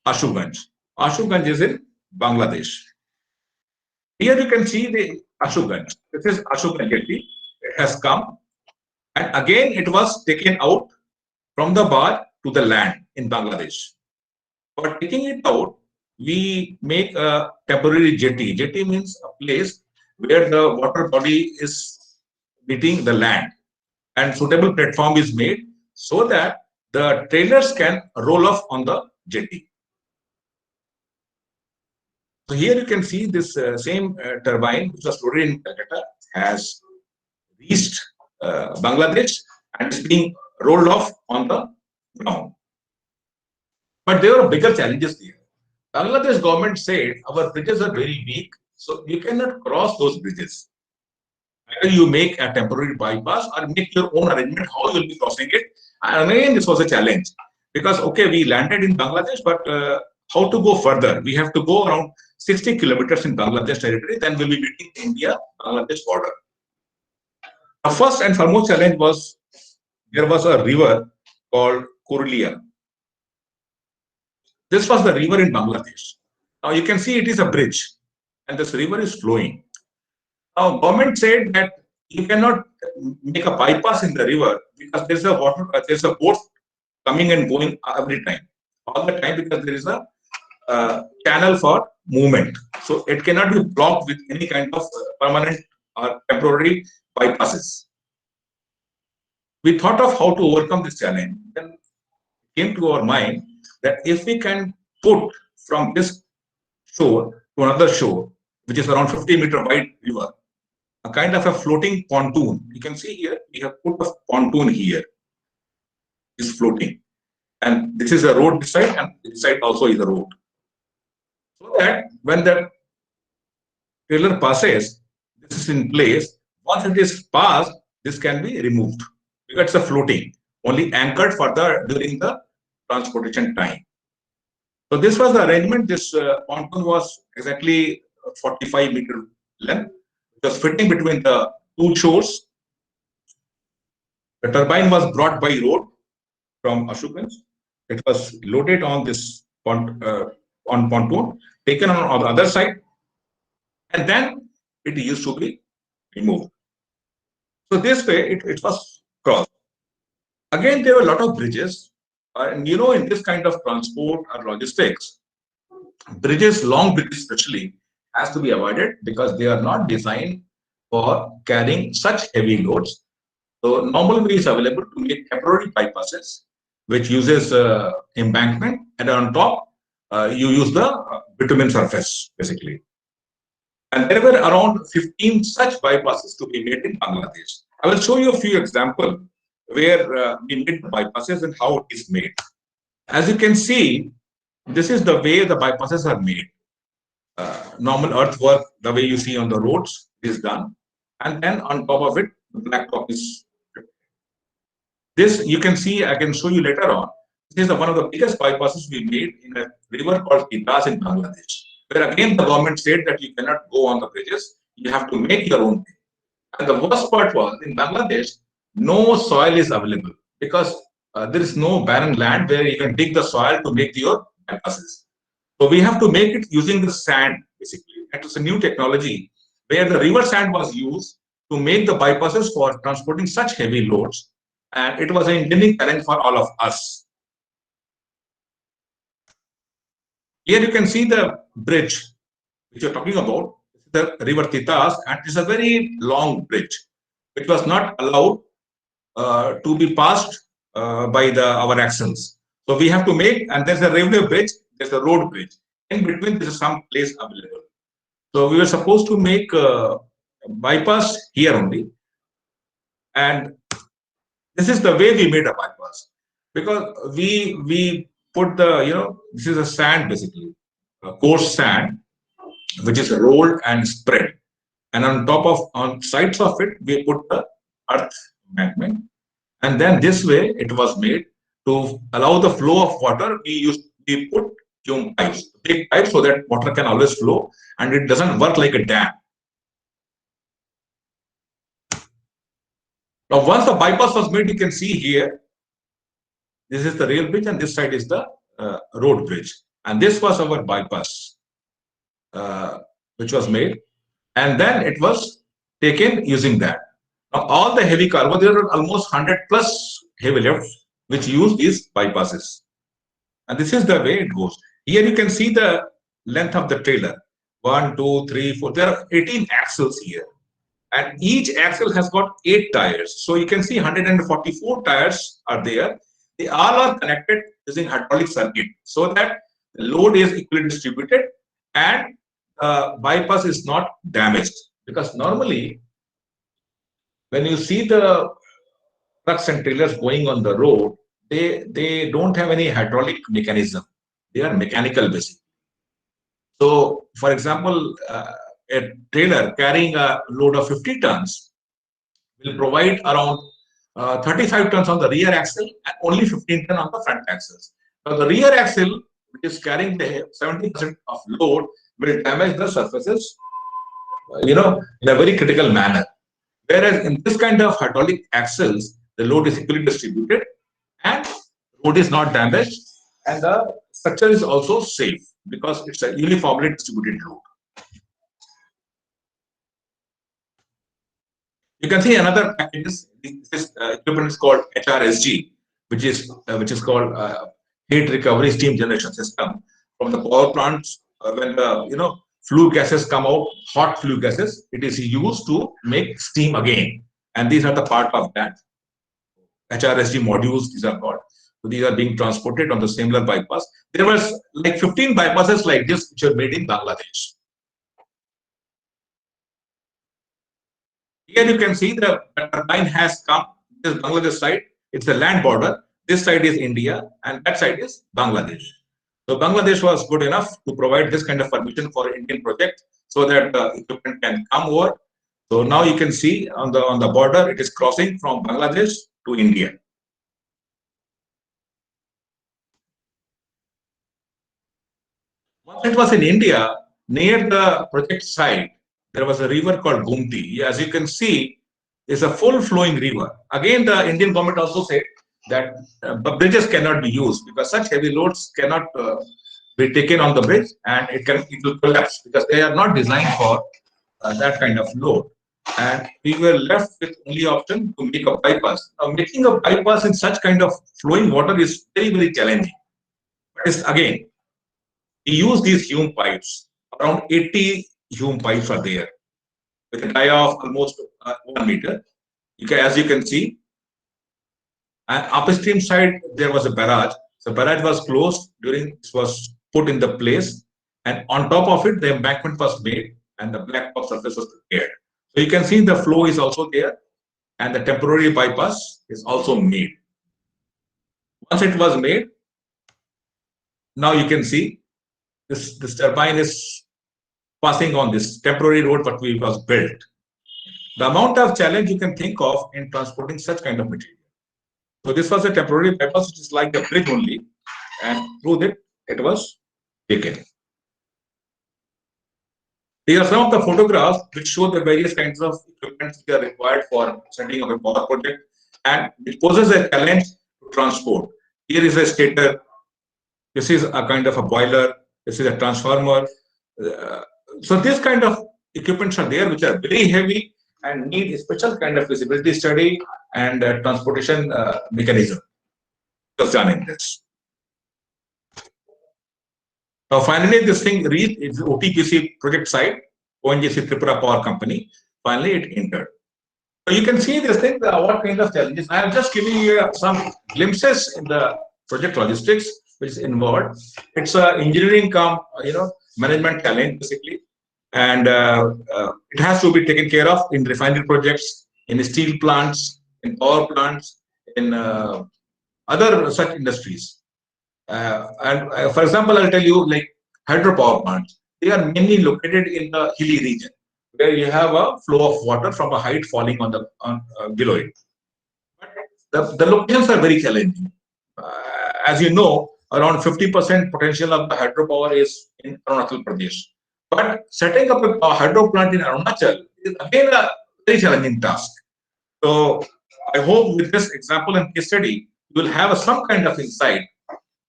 Ashuganj. Ashuganj is in Bangladesh. Here you can see the Ashuganj. This is Ashuganj jetty. It has come, and again it was taken out from the bar to the land in Bangladesh. For taking it out, we make a temporary jetty. Jetty means a place where the water body is meeting the land, and suitable platform is made so that the trailers can roll off on the jetty. So here you can see this same turbine, which was loaded in Calcutta, has reached Bangladesh and is being rolled off on the ground. But there are bigger challenges there. Bangladesh government said our bridges are very weak, so you cannot cross those bridges. Either you make a temporary bypass or make your own arrangement how you will be crossing it. And again, this was a challenge because okay, we landed in Bangladesh, but how to go further? We have to go around 60 kilometers in Bangladesh territory, then we'll be meeting India-Bangladesh border. The first and foremost challenge was there was a river called Kurlia. This was the river in Bangladesh. Now you can see it is a bridge, and this river is flowing. Now government said that you cannot make a bypass in the river because there's a water, there's a boat coming and going every time, all the time, because there is a channel for movement. So it cannot be blocked with any kind of permanent or temporary bypasses. We thought of how to overcome this challenge. Then it came to our mind that if we can put from this shore to another shore, which is around 50-meter wide river, a kind of a floating pontoon. You can see here, we have put a pontoon here. It's floating. And this is a road this side, and this side also is a road. So that when the trailer passes, this is in place. Once it is passed, this can be removed. Because it's a floating, only anchored for during the transportation time. So this was the arrangement. This pontoon was exactly 45-meter length. It was fitting between the two shores. The turbine was brought by road from Ashuganj. It was loaded on this pontoon, taken on the other side, and then it used to be removed. So this way it was crossed. Again, there were a lot of bridges, and in this kind of transport or logistics, bridges, long bridges especially, has to be avoided because they are not designed for carrying such heavy loads. So normal way is available to make temporary bypasses, which uses embankment, and on top you use the bitumen surface basically. And there were around 15 such bypasses to be made in Bangladesh. I will show you a few examples where we made the bypasses and how it is made. As you can see, this is the way the bypasses are made. Normal earthwork, the way you see on the roads, is done, and then on top of it, the blacktop is. This you can see. I can show you later on. This is one of the biggest bypasses we made in a river called Titas in Bangladesh, where again the government said that you cannot go on the bridges. You have to make your own thing. And the worst part was in Bangladesh, no soil is available because there is no barren land where you can dig the soil to make your bypasses. So we have to make it using the sand basically. It was a new technology where the river sand was used to make the bypasses for transporting such heavy loads. And it was an engineering challenge for all of us. Here you can see the bridge which you're talking about, the river Titas, and it's a very long bridge which was not allowed to be passed by our axles. So we have to make, and there's a railway bridge, there's a road bridge. In between, there is some place available. So we were supposed to make a bypass here only. And This is the way we made a bypass, because we put the, this is a sand, basically a coarse sand, which is rolled and spread, and on sides of it we put the earth embankment, and then this way it was made to allow the flow of water. We put hume pipes, big pipes, so that water can always flow and it doesn't work like a dam. Now, once the bypass was made, you can see here, this is the rail bridge and this side is the road bridge. And this was our bypass, which was made. And then it was taken using that. Now, all the heavy cargo, there are almost 100 plus heavy lifts which use these bypasses. And this is the way it goes. Here you can see the length of the trailer. 1, 2, 3, 4. There are 18 axles here. And each axle has got 8 tires. So you can see 144 tires are there. They all are connected using hydraulic circuit so that the load is equally distributed and bypass is not damaged. Because normally, when you see the trucks and trailers going on the road, they don't have any hydraulic mechanism. They are mechanical, basically. So, for example, a trailer carrying a load of 50 tons will provide around 35 tons on the rear axle and only 15 tons on the front axles. Now, the rear axle, which is carrying the 70% of load, will damage the surfaces, in a very critical manner. Whereas in this kind of hydraulic axles, the load is equally distributed and road is not damaged, and the structure is also safe because it's a uniformly distributed load. You can see another package. This equipment is called HRSG, which is called heat recovery steam generation system from the power plants. When the flue gases come out, hot flue gases, it is used to make steam again, and these are the part of that. HRSG modules, these are called. So these are being transported on the similar bypass. There was like 15 bypasses like this which are made in Bangladesh. Here you can see the turbine has come. This is Bangladesh side. It's the land border. This side is India, and that side is Bangladesh. So Bangladesh was good enough to provide this kind of permission for Indian project so that the equipment can come over. So now you can see on the border, it is crossing from Bangladesh to India. Once it was in India, near the project site, there was a river called Gumti. As you can see, it's a full flowing river. Again, the Indian government also said that bridges cannot be used because such heavy loads cannot be taken on the bridge, and it will collapse because they are not designed for that kind of load. And we were left with only option to make a bypass. Now, making a bypass in such kind of flowing water is very, very challenging. But it's, again, we use these hume pipes. Around 80 hume pipes are there with a dia of almost 1 meter. As you can see, and upstream side there was a barrage. The barrage was closed during it was put in the place, and on top of it the embankment was made and the blacktop surface was prepared. So you can see the flow is also there, and the temporary bypass is also made. Once it was made, now you can see this turbine is passing on this temporary road what was built. The amount of challenge you can think of in transporting such kind of material. So this was a temporary bypass, which is like a bridge only, and through that it was taken. These are some of the photographs which show the various kinds of equipment which are required for setting up a power project, and it poses a challenge to transport. Here is a stator. This is a kind of a boiler. This is a transformer. So this kind of equipments are there which are very heavy and need a special kind of feasibility study and transportation mechanism. Just done in this. Now, finally, this thing reached its OTPC project site, ONGC Tripura Power Company. Finally, it entered. So you can see this thing, what kind of challenges. I am just giving you some glimpses in the project logistics which is involved. It's a engineering management challenge basically, and it has to be taken care of in refinery projects, in steel plants, in power plants, in other such industries. For example, I'll tell you, like hydropower plants, they are mainly located in the hilly region where you have a flow of water from a height falling below it. The locations are very challenging. As you know, around 50% potential of the hydropower is in Arunachal Pradesh. But setting up a hydro plant in Arunachal is again a very challenging task. So I hope with this example and case study, you will have some kind of insight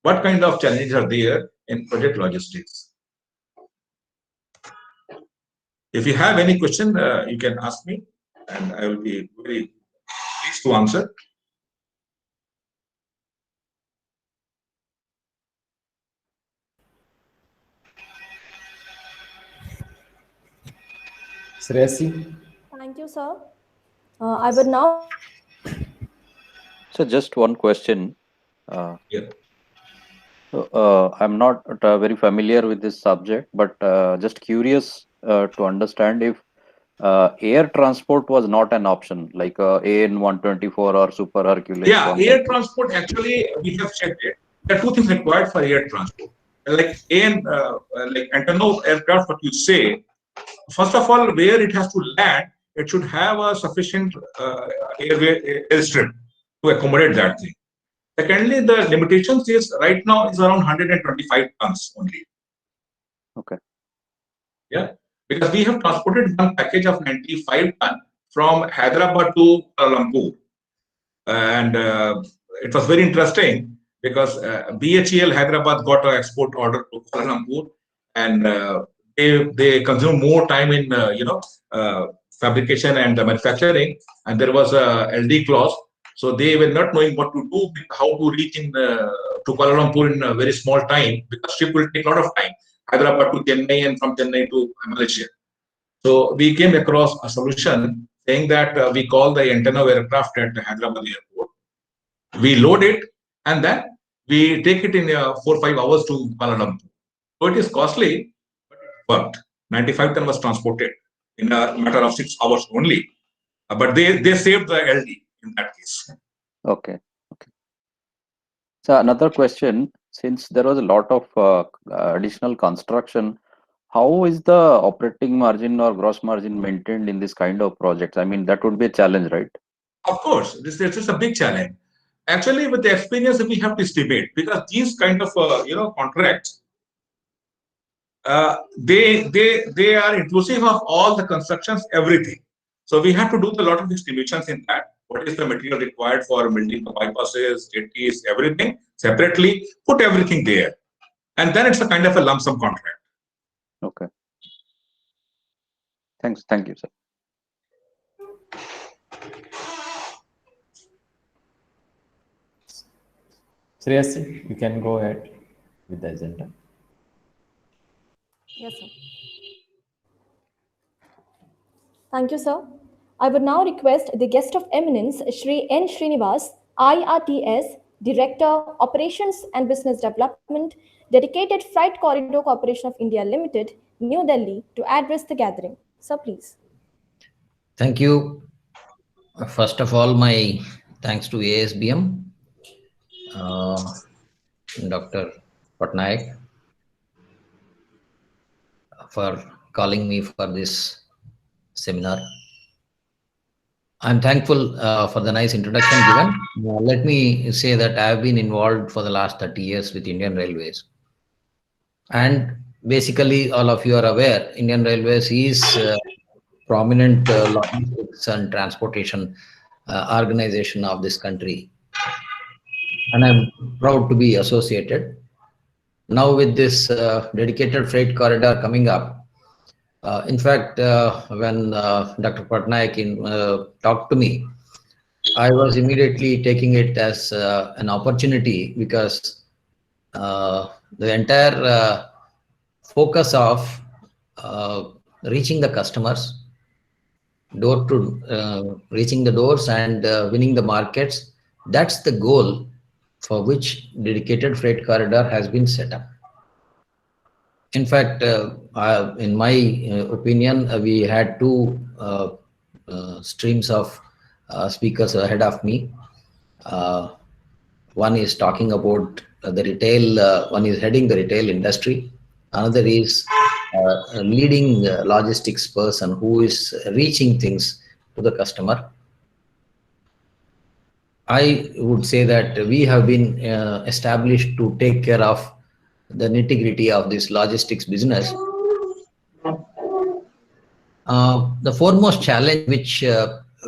what kind of challenges are there in project logistics. If you have any question, you can ask me, and I will be very pleased to answer. Shreyasi? Thank you, sir. I would now. So just one question. Yeah. I'm not very familiar with this subject, but just curious to understand if air transport was not an option, like AN 124 or Super Hercules. Yeah, air transport, actually, we have checked it. There are two things required for air transport. Like like Antonov aircraft, what you say, first of all, where it has to land, it should have a sufficient airstrip to accommodate that thing. Secondly, the limitations is right now is around 125 tons only. Okay. Yeah, because we have transported one package of 95 tons from Hyderabad to Kuala Lumpur, and it was very interesting because BHEL Hyderabad got an export order to Kuala Lumpur, and they consume more time in fabrication and manufacturing, and there was a LD clause. So they were not knowing what to do, how to reach to Kuala Lumpur in a very small time, because ship will take a lot of time, Hyderabad to Chennai and from Chennai to Malaysia. So we came across a solution saying that we call the Antonov aircraft at Hyderabad airport. We load it and then we take it in 4 or 5 hours to Kuala Lumpur. So it is costly, but it worked. 95 ton was transported in a matter of 6 hours only. But they saved the LD in that case. Okay. Okay. So another question, since there was a lot of additional construction, how is the operating margin or gross margin maintained in this kind of projects? I mean, that would be a challenge, right? Of course, this is a big challenge. Actually, with the experience, we have to estimate, because these kind of contracts, they are inclusive of all the constructions, everything. So we have to do a lot of estimations in that. What is the material required for building the bypasses, jetties, everything separately, put everything there. And then it's a kind of a lump sum contract. Okay. Thanks. Thank you, sir. Shreyasi, you can go ahead with the agenda. Yes, sir. Thank you, sir. I would now request the guest of eminence, Shri N. Srinivas, IRTS, Director, Operations and Business Development, Dedicated Freight Corridor Corporation of India Limited, New Delhi, to address the gathering. Sir, please. Thank you. First of all, my thanks to ASBM, Dr. Patnaik, for calling me for this seminar. I'm thankful for the nice introduction given. Let me say that I have been involved for the last 30 years with Indian Railways. And basically, all of you are aware, Indian Railways is prominent logistics and transportation organization of this country. And I'm proud to be associated. Now with this dedicated freight corridor coming up, in fact, when Dr. Patnaik talked to me, I was immediately taking it as an opportunity, because the entire focus of reaching the customers, reaching the doors and winning the markets, that's the goal for which dedicated freight corridor has been set up. In fact, in my opinion, we had two streams of speakers ahead of me. One is talking about the retail, one is heading the retail industry. Another is a leading logistics person who is reaching things to the customer. I would say that we have been established to take care of the nitty-gritty of this logistics business. The foremost challenge which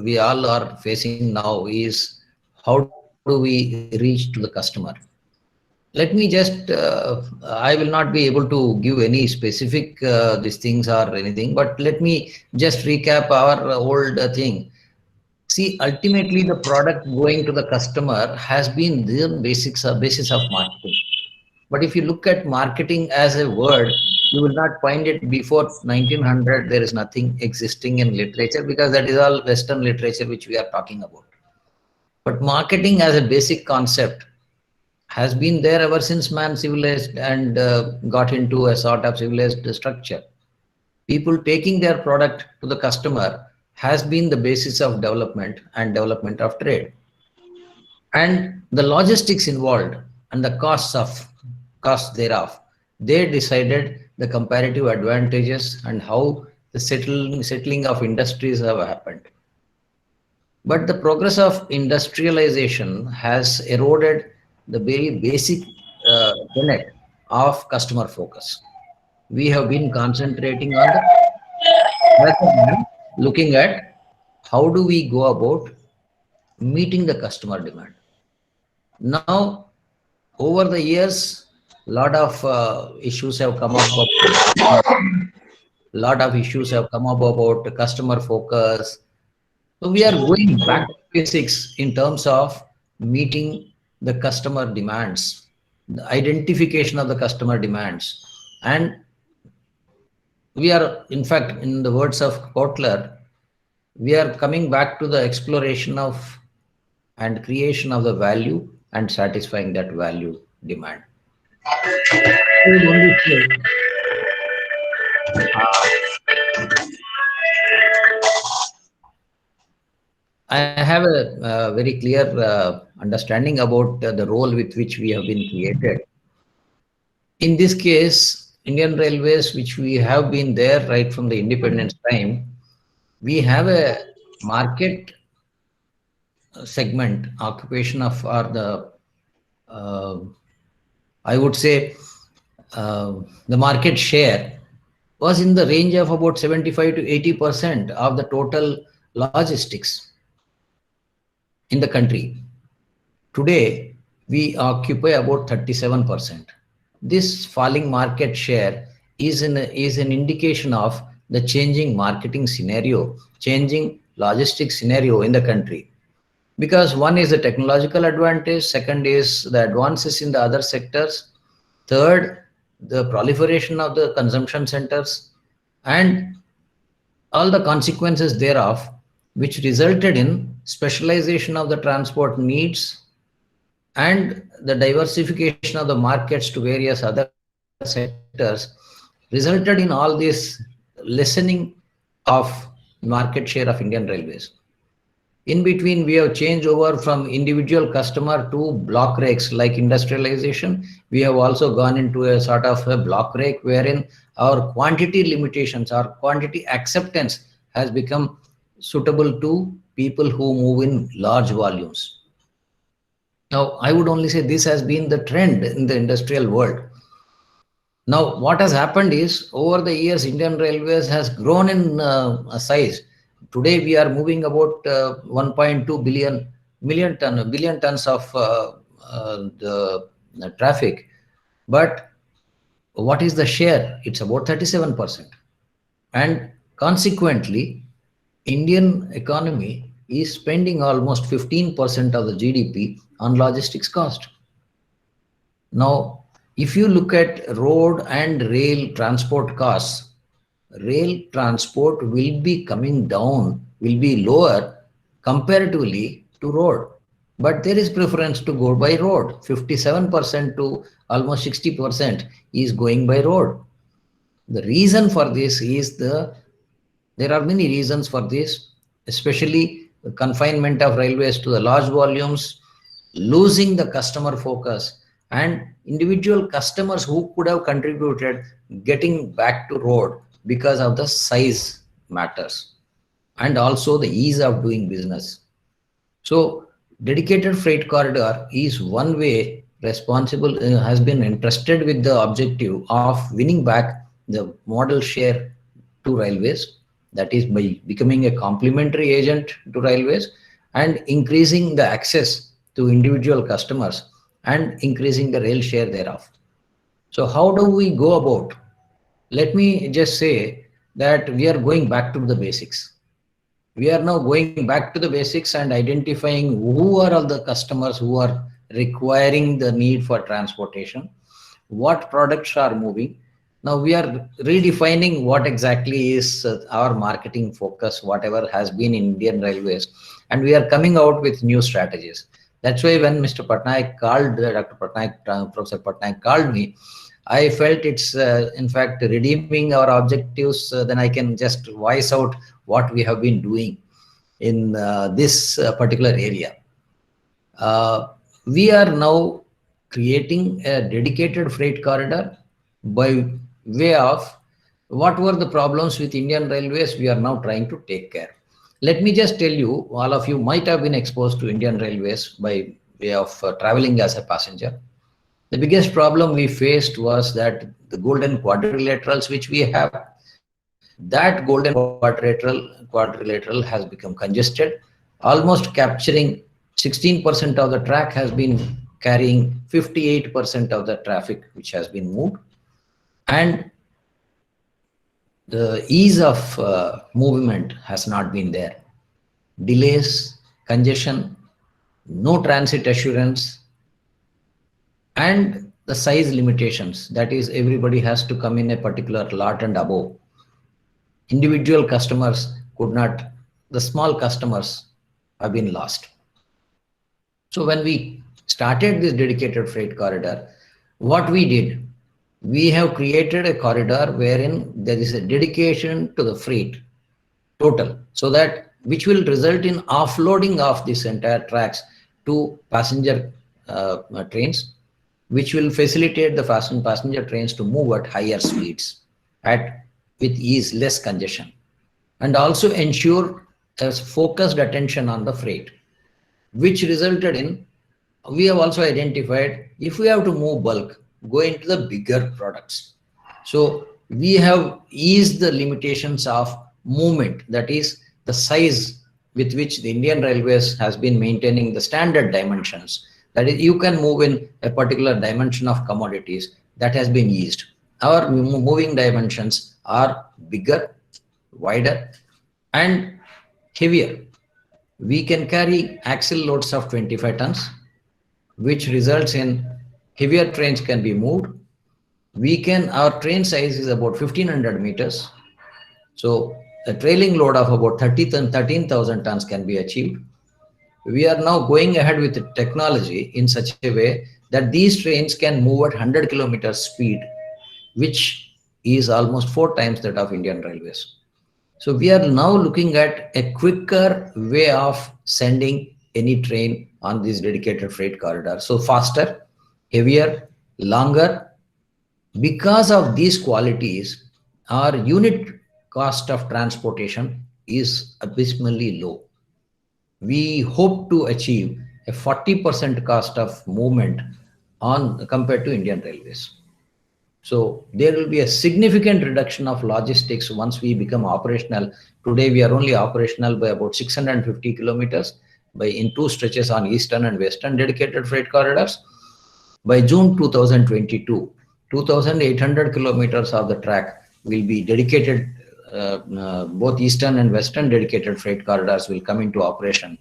we all are facing now is how do we reach to the customer? Let me just, I will not be able to give any specific these things or anything, but let me just recap our old thing. See, ultimately the product going to the customer has been the basis of marketing. But if you look at marketing as a word, you will not find it before 1900. There is nothing existing in literature because that is all Western literature which we are talking about. But marketing as a basic concept has been there ever since man civilized and got into a sort of civilized structure. People taking their product to the customer has been the basis of development and development of trade. And the logistics involved and the costs thereof, they decided the comparative advantages and how the settling of industries have happened. But the progress of industrialization has eroded the very basic tenet of customer focus. We have been concentrating on the rather than looking at how do we go about meeting the customer demand. Now, over the years, lot of issues have come up. Lot of issues have come up about customer focus. So we are going back to basics in terms of meeting the customer demands, the identification of the customer demands. And we are, in fact, in the words of Kotler, we are coming back to the exploration of and creation of the value and satisfying that value demand. I would only say, I have a very clear understanding about the role with which we have been created. In this case, Indian Railways, which we have been there right from the independence time, we have a market segment occupation of or the I would say the market share was in the range of about 75 to 80% of the total logistics in the country. Today, we occupy about 37%. This falling market share is an indication of the changing marketing scenario, changing logistics scenario in the country. Because one is the technological advantage, second is the advances in the other sectors, third, the proliferation of the consumption centers, and all the consequences thereof, which resulted in specialization of the transport needs and the diversification of the markets to various other sectors, resulted in all this lessening of market share of Indian Railways. In between, we have changed over from individual customer to block rakes like industrialization. We have also gone into a sort of a block rake wherein our quantity limitations, our quantity acceptance has become suitable to people who move in large volumes. Now, I would only say this has been the trend in the industrial world. Now, what has happened is over the years, Indian Railways has grown in size. Today, we are moving about 1.2 billion tons of the traffic. But what is the share? It's about 37%. And consequently, Indian economy is spending almost 15% of the GDP on logistics cost. Now, if you look at road and rail transport costs, rail transport will be coming down, will be lower comparatively to road. But there is preference to go by road. 57% to almost 60% is going by road. The reason for this is there are many reasons for this, especially the confinement of railways to the large volumes, losing the customer focus, and individual customers who could have contributed getting back to road because of the size matters and also the ease of doing business. So dedicated freight corridor is one way responsible has been entrusted with the objective of winning back the model share to railways, that is by becoming a complementary agent to railways and increasing the access to individual customers and increasing the rail share thereof. So how do we go about? Let me just say that we are going back to the basics. We are now going back to the basics and identifying who are all the customers who are requiring the need for transportation, what products are moving. Now we are redefining what exactly is our marketing focus, whatever has been in Indian Railways, and we are coming out with new strategies. That's why when Mr. Patnaik called, Dr. Patnaik, Professor Patnaik called me, I felt it's in fact redeeming our objectives. Then I can just voice out what we have been doing in this particular area. We are now creating a dedicated freight corridor by way of what were the problems with Indian Railways. We are now trying to take care. Let me just tell you, all of you might have been exposed to Indian Railways by way of traveling as a passenger. The biggest problem we faced was that the golden quadrilaterals which we have, that golden quadrilateral has become congested, almost capturing 16% of the track has been carrying 58% of the traffic which has been moved, and the ease of movement has not been there. Delays, congestion, no transit assurance, and the size limitations, that is everybody has to come in a particular lot and above. Individual customers could not, the small customers have been lost. So when we started this dedicated freight corridor, what we did, we have created a corridor wherein there is a dedication to the freight total, so that which will result in offloading of this entire tracks to passenger trains, which will facilitate the passenger trains to move at higher speeds with ease, less congestion, and also ensure a focused attention on the freight, which resulted in, we have also identified, if we have to move bulk, go into the bigger products. So we have eased the limitations of movement, that is the size with which the Indian Railways has been maintaining the standard dimensions. That is, you can move in a particular dimension of commodities, that has been eased. Our moving dimensions are bigger, wider, and heavier. We can carry axle loads of 25 tons, which results in heavier trains can be moved. Our train size is about 1500 meters. So a trailing load of about 13,000 tons can be achieved. We are now going ahead with the technology in such a way that these trains can move at 100 kilometers speed, which is almost 4 times that of Indian Railways. So we are now looking at a quicker way of sending any train on this dedicated freight corridor. So faster, heavier, longer. Because of these qualities, our unit cost of transportation is abysmally low. We hope to achieve a 40% cost of movement compared to Indian Railways. So there will be a significant reduction of logistics once we become operational. Today we are only operational by about 650 kilometers in 2 stretches on eastern and western dedicated freight corridors. By June 2022, 2,800 kilometers of the track will be dedicated. Both eastern and western dedicated freight corridors will come into operation.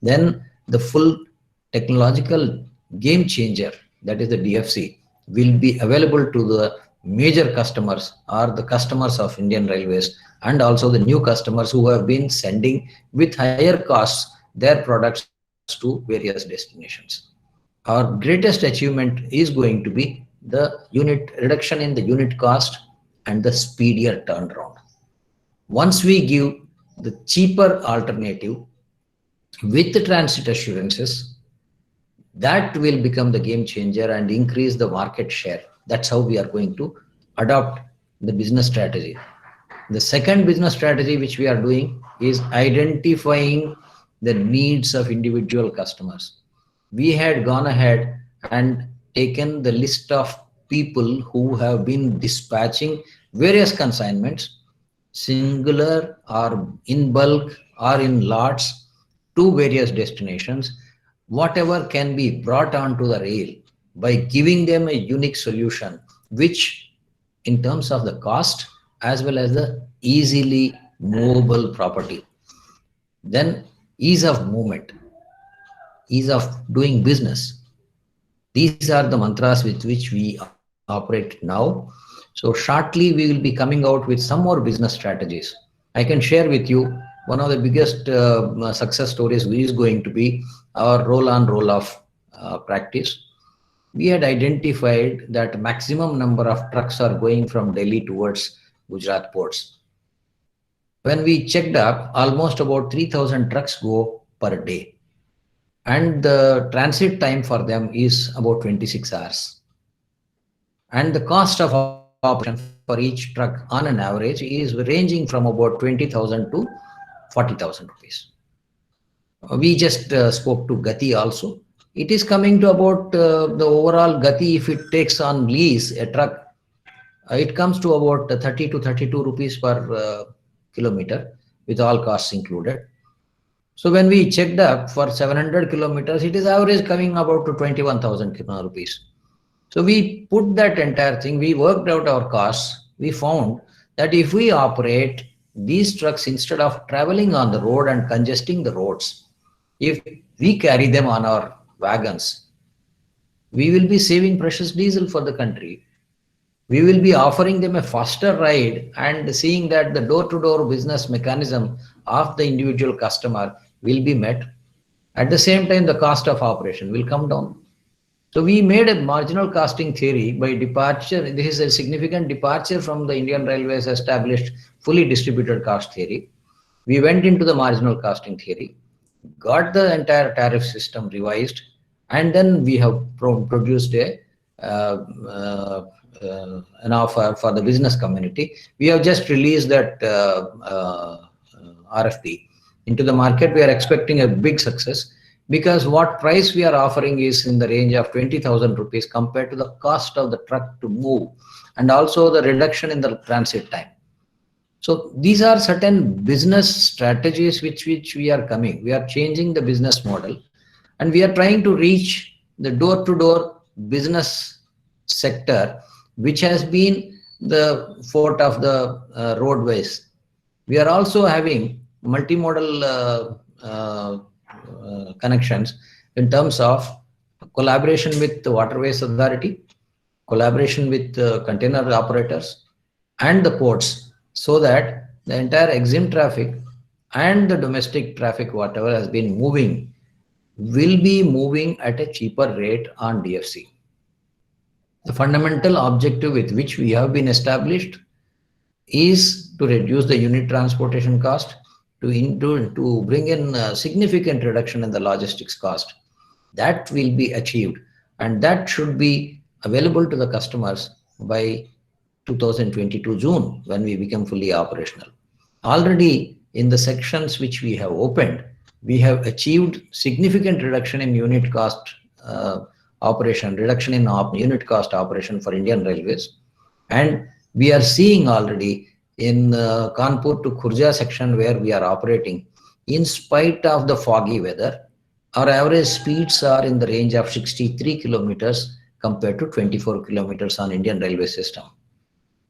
Then the full technological game changer, that is the DFC, will be available to the major customers or the customers of Indian Railways, and also the new customers who have been sending with higher costs their products to various destinations. Our greatest achievement is going to be the reduction in the unit cost and the speedier turnaround. Once we give the cheaper alternative with the transit assurances, That will become the game changer and increase the market share. That's how we are going to adopt the business strategy. The second business strategy which we are doing is identifying the needs of individual customers. We had gone ahead and taken the list of people who have been dispatching various consignments, singular or in bulk or in lots, to various destinations. Whatever can be brought onto the rail, by giving them a unique solution, which in terms of the cost as well as the easily movable property. Then ease of movement, ease of doing business. These are the mantras with which we operate now. So shortly we will be coming out with some more business strategies. I can share with you one of the biggest success stories is going to be our roll on roll off practice. We had identified that maximum number of trucks are going from Delhi towards Gujarat ports. When we checked up, almost about 3,000 trucks go per day. And the transit time for them is about 26 hours. And the cost of operation for each truck on an average is ranging from about 20,000 to 40,000 rupees. We just spoke to Gati also. It is coming to about the overall Gati, if it takes on lease a truck, it comes to about 30 to 32 rupees per kilometer with all costs included. So when we checked up for 700 kilometers, it is average coming about to 21,000 rupees. So we put that entire thing, we worked out our costs. We found that if we operate these trucks instead of traveling on the road and congesting the roads, if we carry them on our wagons, we will be saving precious diesel for the country. We will be offering them a faster ride and seeing that the door-to-door business mechanism of the individual customer will be met. At the same time, the cost of operation will come down. So we made a marginal costing theory by departure. This is a significant departure from the Indian Railways established fully distributed cost theory. We went into the marginal costing theory, got the entire tariff system revised, and then we have produced an offer for the business community. We have just released that RFP into the market. We are expecting a big success because what price we are offering is in the range of 20,000 rupees compared to the cost of the truck to move, and also the reduction in the transit time. So these are certain business strategies which we are coming. We are changing the business model and we are trying to reach the door-to-door business sector, which has been the fort of the roadways. We are also having multimodal connections in terms of collaboration with the Waterways Authority, collaboration with container operators and the ports, so that the entire EXIM traffic and the domestic traffic, whatever has been moving, will be moving at a cheaper rate on DFC. The fundamental objective with which we have been established is to reduce the unit transportation cost, to bring in a significant reduction in the logistics cost. That will be achieved, and that should be available to the customers by 2022 June, when we become fully operational. Already in the sections which we have opened, we have achieved significant reduction in unit cost operation, reduction in unit cost operation for Indian Railways. And we are seeing already in Kanpur to Khurja section where we are operating, in spite of the foggy weather, our average speeds are in the range of 63 kilometers compared to 24 kilometers on Indian railway system.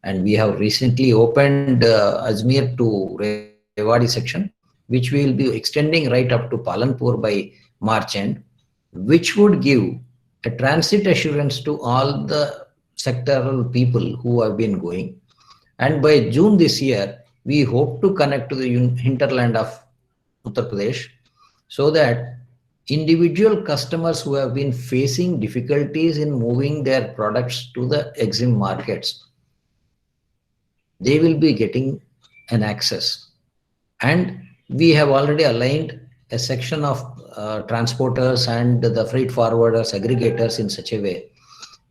And we have recently opened Ajmer to Rewari section, which we will be extending right up to Palanpur by March end, which would give a transit assurance to all the sectoral people who have been going. And by June this year, we hope to connect to the hinterland of Uttar Pradesh, so that individual customers who have been facing difficulties in moving their products to the EXIM markets, they will be getting an access. And we have already aligned a section of transporters and the freight forwarders, aggregators in such a way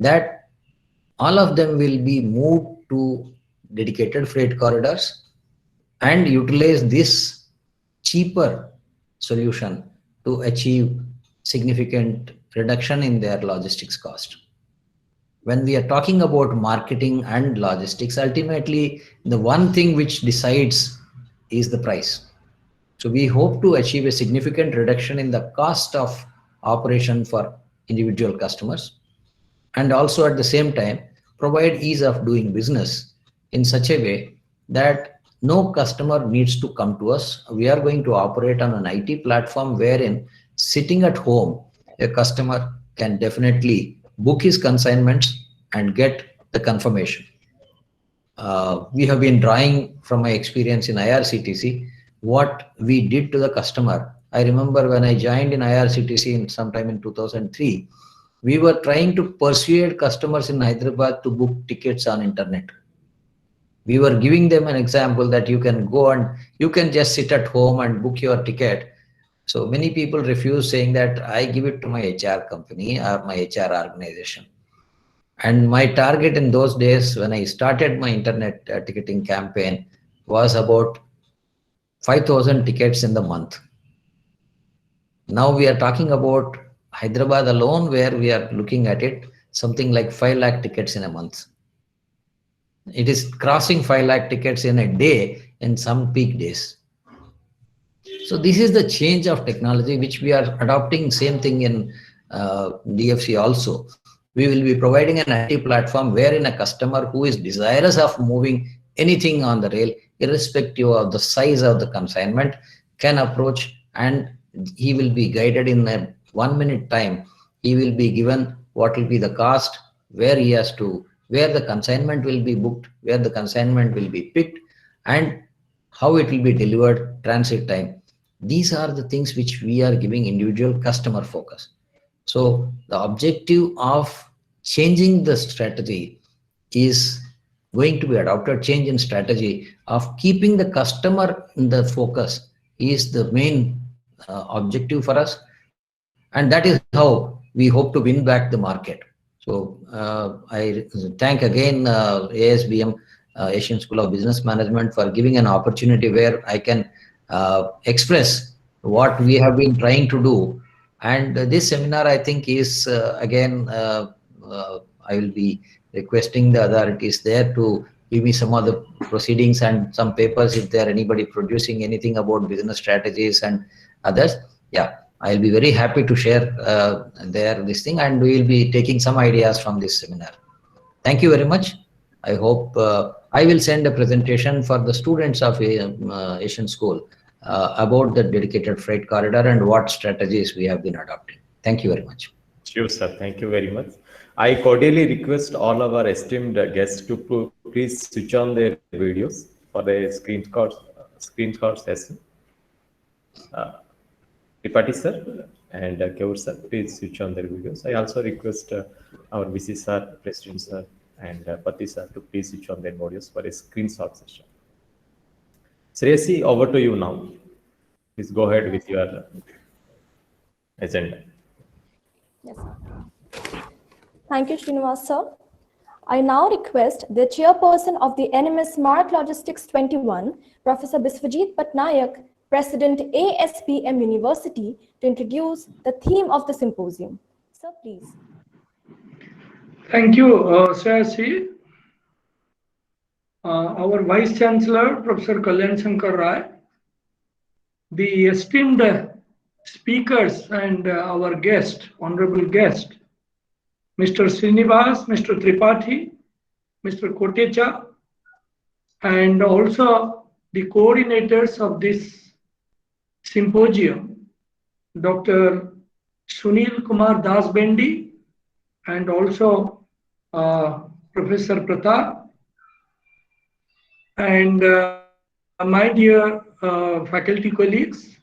that all of them will be moved to dedicated freight corridors and utilize this cheaper solution to achieve significant reduction in their logistics cost. When we are talking about marketing and logistics, ultimately the one thing which decides is the price. So we hope to achieve a significant reduction in the cost of operation for individual customers, and also at the same time provide ease of doing business in such a way that no customer needs to come to us. We are going to operate on an IT platform wherein sitting at home, a customer can definitely book his consignments and get the confirmation. We have been drawing from my experience in IRCTC what we did to the customer. I remember when I joined in IRCTC in sometime in 2003, we were trying to persuade customers in Hyderabad to book tickets on internet. We were giving them an example that you can go and you can just sit at home and book your ticket. So many people refuse, saying that I give it to my HR company or my HR organization. And my target in those days when I started my internet ticketing campaign was about 5,000 tickets in the month. Now we are talking about Hyderabad alone, where we are looking at it, something like 5 lakh tickets in a month. It is crossing 5 lakh tickets in a day in some peak days. So this is the change of technology which we are adopting. Same thing in DFC also. We will be providing an IT platform wherein a customer who is desirous of moving anything on the rail, irrespective of the size of the consignment, can approach, and he will be guided in a 1 minute time. He will be given what will be the cost, where he has to, where the consignment will be booked, where the consignment will be picked, and how it will be delivered, transit time. These are the things which we are giving individual customer focus. So the objective of changing the strategy is going to be adopted. Change in strategy of keeping the customer in the focus is the main objective for us. And that is how we hope to win back the market. So I thank again ASBM, Asian School of Business Management, for giving an opportunity where I can express what we have been trying to do. And this seminar, I think, is again, I will be requesting the authorities there to give me some of the proceedings and some papers if there anybody producing anything about business strategies and others. Yeah, I'll be very happy to share this thing, and we will be taking some ideas from this seminar. Thank you very much. I hope I will send a presentation for the students of Asian School about the dedicated freight corridor and what strategies we have been adopting. Thank you very much. Sure, sir. Thank you very much. I cordially request all our esteemed guests to please switch on their videos for the screenshot session. Tripathi sir and Kaur sir, please switch on their videos. I also request our VC sir, President sir, and Pati sir to please switch on their videos for a screenshot session. Shreyasi, over to you now. Please go ahead with your agenda. Yes, sir. Thank you, Srinivas sir. I now request the chairperson of the NMS Smart Logistics 21, Professor Biswajit Patnaik, President ASBM University, to introduce the theme of the symposium. Sir, please. Thank you, Shreyasi. Our Vice Chancellor, Professor Kalyan Shankar Rai, the esteemed speakers and our guest, honorable guest, Mr. Srinivas, Mr. Tripathi, Mr. Kotecha, and also the coordinators of this symposium, Dr. Sunil Kumar Dasbendi, and also Professor Pratap, and my dear faculty colleagues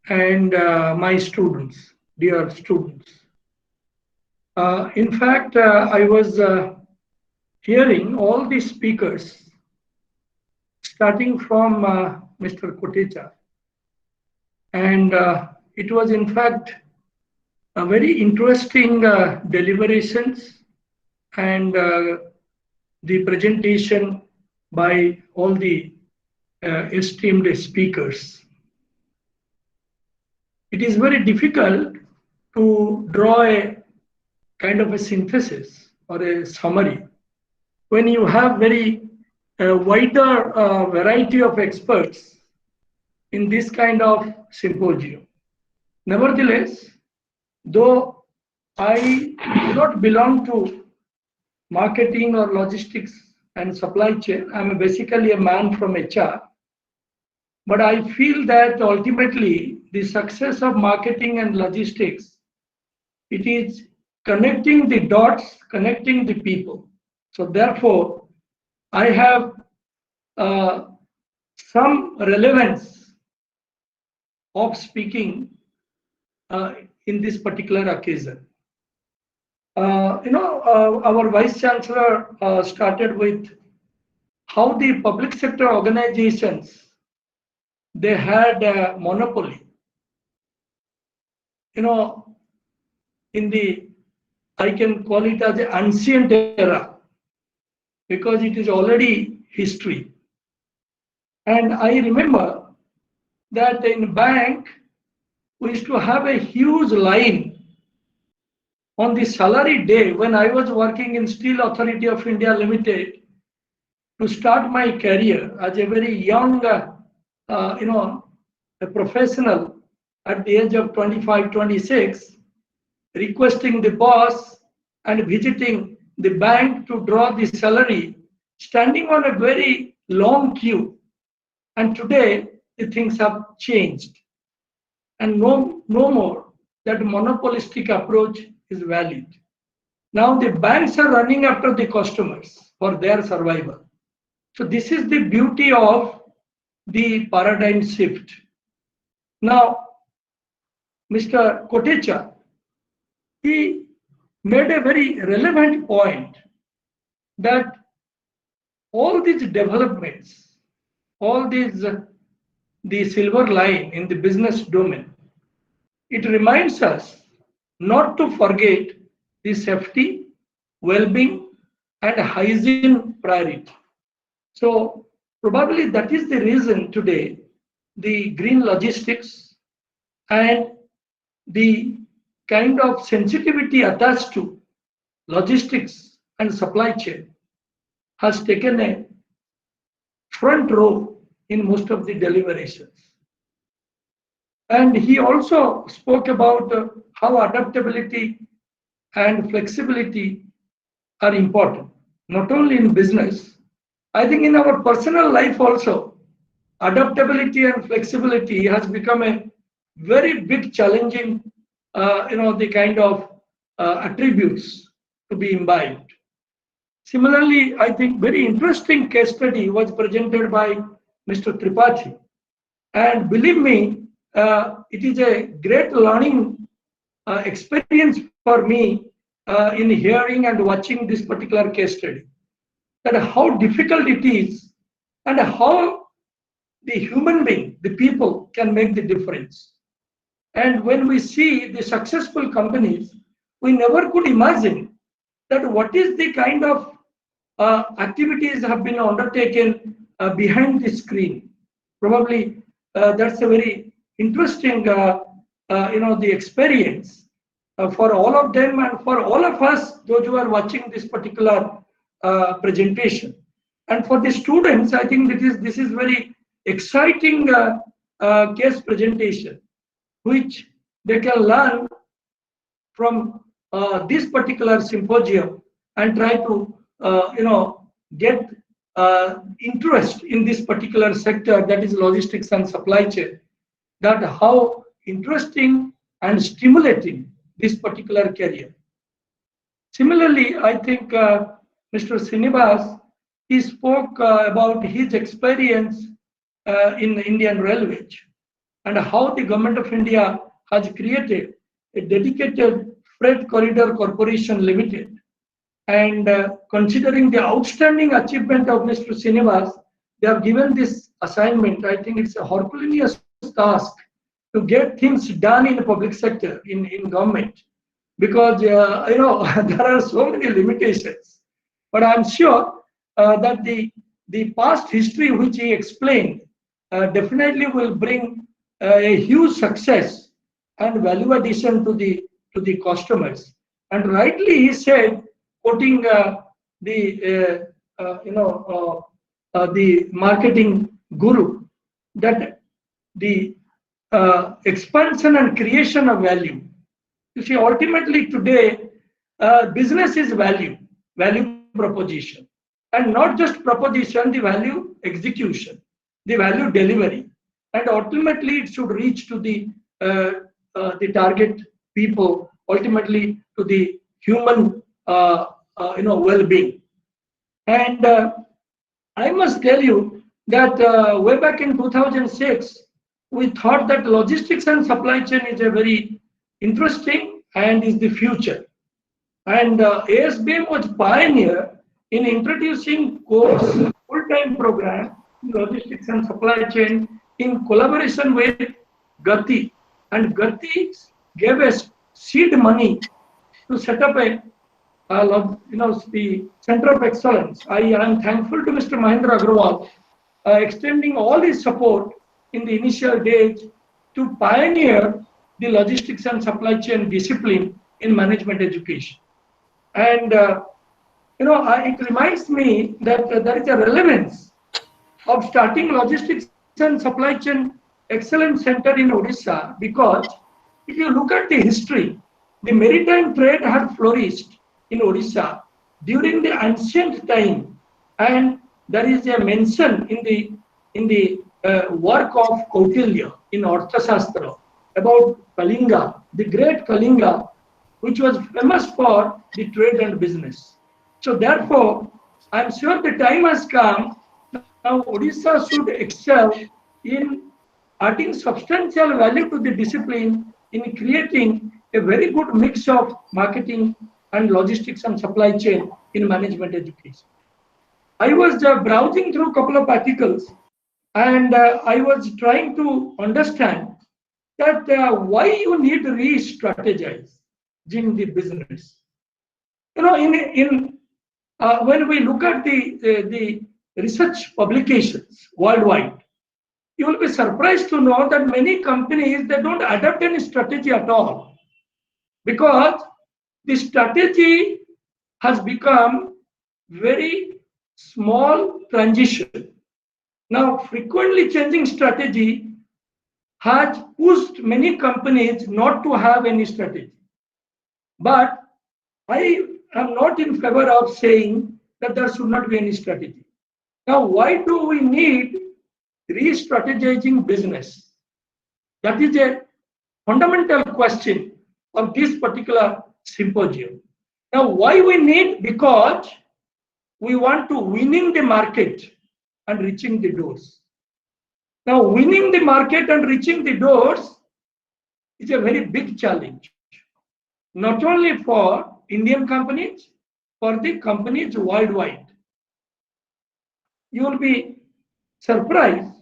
and my students, dear students. In fact, I was hearing all the speakers, starting from Mr. Kotecha, and it was in fact a very interesting deliberations and the presentation by all the esteemed speakers. It is very difficult to draw a kind of a synthesis or a summary when you have very wider variety of experts in this kind of symposium. Nevertheless, though I do not belong to marketing or logistics and supply chain, I'm basically a man from HR. But I feel that ultimately the success of marketing and logistics, it is connecting the dots, connecting the people. So therefore, I have some relevance of speaking in this particular occasion. Our Vice Chancellor started with how the public sector organizations, they had a monopoly. In the, I can call it as the ancient era, because it is already history. And I remember that in bank, we used to have a huge line on the salary day when I was working in Steel Authority of India Limited to start my career as a very young, a professional at the age of 25, 26, requesting the boss and visiting the bank to draw the salary, standing on a very long queue. And today, the things have changed. And no more that monopolistic approach is valid. Now the banks are running after the customers for their survival. So this is the beauty of the paradigm shift. Now, Mr. Kotecha, he made a very relevant point that all these developments, all these, the silver line in the business domain, it reminds us not to forget the safety, well-being, and hygiene priority. So probably that is the reason today the green logistics and the kind of sensitivity attached to logistics and supply chain has taken a front row in most of the deliberations. And he also spoke about how adaptability and flexibility are important, not only in business. I think in our personal life also, adaptability and flexibility has become a very big challenging, the kind of attributes to be imbibed. Similarly, I think very interesting case study was presented by Mr. Tripathi. And believe me, it is a great learning experience for me in hearing and watching this particular case study. That how difficult it is and how the human being, the people, can make the difference. And when we see the successful companies, we never could imagine that what is the kind of activities have been undertaken behind the screen. Probably that's a very interesting, the experience for all of them and for all of us, those who are watching this particular presentation. And for the students, I think this is very exciting case presentation, which they can learn from this particular symposium and try to, get interest in this particular sector, that is logistics and supply chain, that how interesting and stimulating this particular career. Similarly, I think Mr. Srinivas, he spoke about his experience in Indian Railways and how the Government of India has created a dedicated Freight Corridor Corporation Limited. And considering the outstanding achievement of Mr. Srinivas, they have given this assignment. I think it's a Herculean task to get things done in the public sector, in government, because there are so many limitations. But I'm sure that the past history which he explained definitely will bring a huge success and value addition to the customers. And rightly he said, quoting the marketing guru, that the expansion and creation of value. You see, ultimately today, business is value proposition, and not just proposition, the value execution, the value delivery, and ultimately it should reach to the target people, ultimately to the human well-being. And I must tell you that way back in 2006, we thought that logistics and supply chain is a very interesting and is the future. And ASBM was pioneer in introducing course full-time program in logistics and supply chain in collaboration with Gati. And Gati gave us seed money to set up the Center of Excellence. I am thankful to Mr. Mahendra Agarwal extending all his support in the initial days to pioneer the logistics and supply chain discipline in management education. And it reminds me that there is a relevance of starting logistics and supply chain excellence center in Odisha, because if you look at the history, the maritime trade had flourished in Odisha during the ancient time, and there is a mention in the work of Kautilya in Arthashastra about Kalinga, the great Kalinga, which was famous for the trade and business. So therefore, I'm sure the time has come now. Odisha should excel in adding substantial value to the discipline in creating a very good mix of marketing and logistics and supply chain in management education. I was browsing through a couple of articles, and I was trying to understand that why you need to re-strategize in the business. When we look at the research publications worldwide, you will be surprised to know that many companies, they don't adopt any strategy at all, because the strategy has become very small transition. Now, frequently changing strategy has pushed many companies not to have any strategy. But I am not in favor of saying that there should not be any strategy. Now, why do we need re-strategizing business? That is a fundamental question of this particular symposium. Now, why we need? Because we want to winning the market and reaching the doors. Now, winning the market and reaching the doors is a very big challenge, not only for Indian companies, for the companies worldwide. You will be surprised.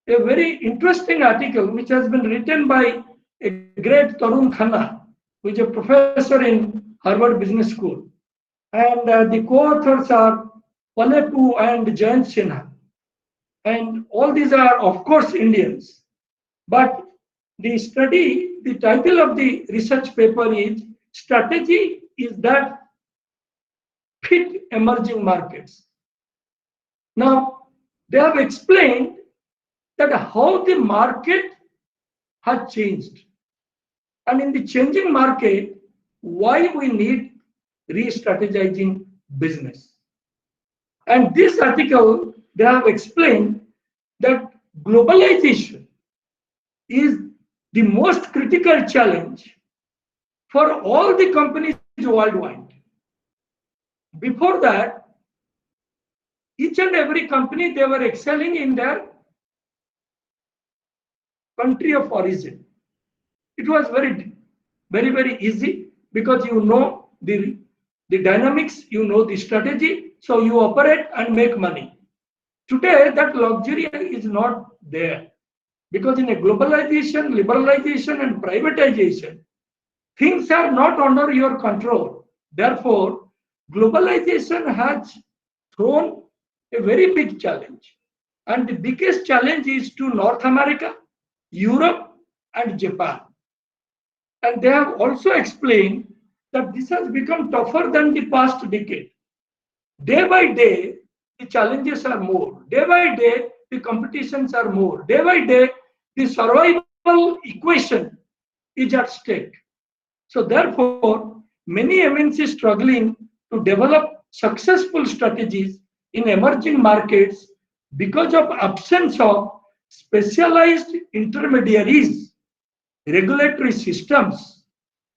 A very interesting article which has been written by a great Tarun Khanna, who is a professor in Harvard Business School. And the co-authors are Palepu and Jayant Sinha. And all these are, of course, Indians. But the study, the title of the research paper is Strategy is that fit emerging markets. Now, they have explained that how the market has changed. And in the changing market, why we need re-strategizing business. And this article, they have explained that globalization is the most critical challenge for all the companies worldwide. Before that, each and every company, they were excelling in their country of origin. It was very, very easy, because you know the dynamics, you know the strategy, so you operate and make money. Today, that luxury is not there. Because in a globalization, liberalization, and privatization, things are not under your control. Therefore, globalization has thrown a very big challenge. And the biggest challenge is to North America, Europe, and Japan. And they have also explained that this has become tougher than the past decade. Day by day, the challenges are more. Day by day, the competitions are more. Day by day, the survival equation is at stake. So therefore, many MNCs struggling to develop successful strategies in emerging markets because of absence of specialized intermediaries, regulatory systems,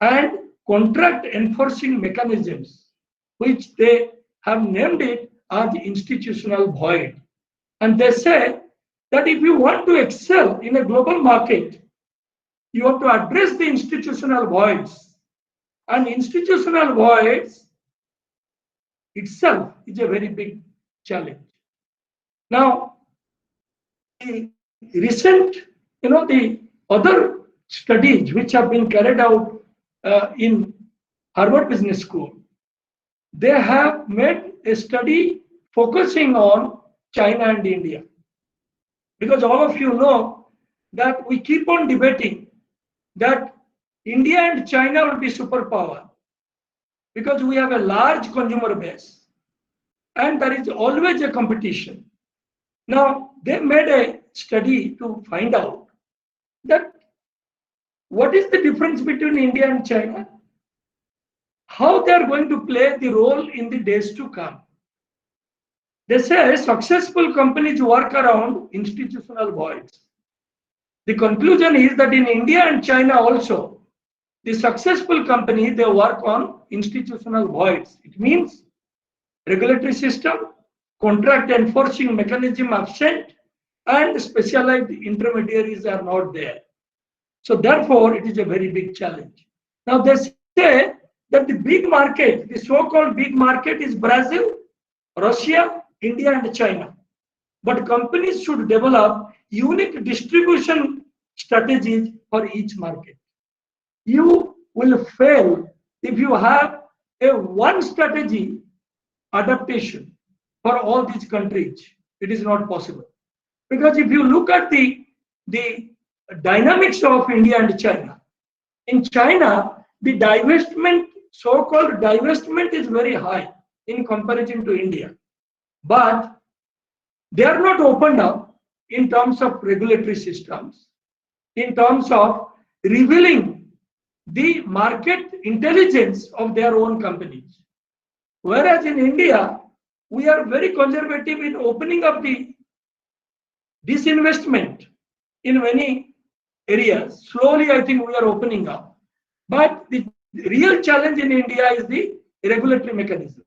and contract enforcing mechanisms, which they have named it as institutional void. And they say that if you want to excel in a global market, you have to address the institutional voids. And institutional voids itself is a very big challenge. Now, the recent, the other studies which have been carried out in Harvard Business School, they have made a study focusing on China and India. Because all of you know that we keep on debating that India and China will be superpower because we have a large consumer base and there is always a competition. Now, they made a study to find out that what is the difference between India and China, how they are going to play the role in the days to come. They say successful companies work around institutional voids. The conclusion is that in India and China also, the successful companies, they work on institutional voids. It means regulatory system, contract enforcing mechanism absent, and specialized intermediaries are not there. So therefore, it is a very big challenge. Now they say that the big market, the so-called big market is Brazil, Russia, India, and China. But companies should develop unique distribution strategies for each market. You will fail if you have a one strategy adaptation for all these countries. It is not possible. Because if you look at the dynamics of India and China, in China, the divestment, so-called divestment is very high in comparison to India. But they are not opened up in terms of regulatory systems, in terms of revealing the market intelligence of their own companies. Whereas in India, we are very conservative in opening up the disinvestment in many areas. Slowly, I think we are opening up. But the real challenge in India is the regulatory mechanism,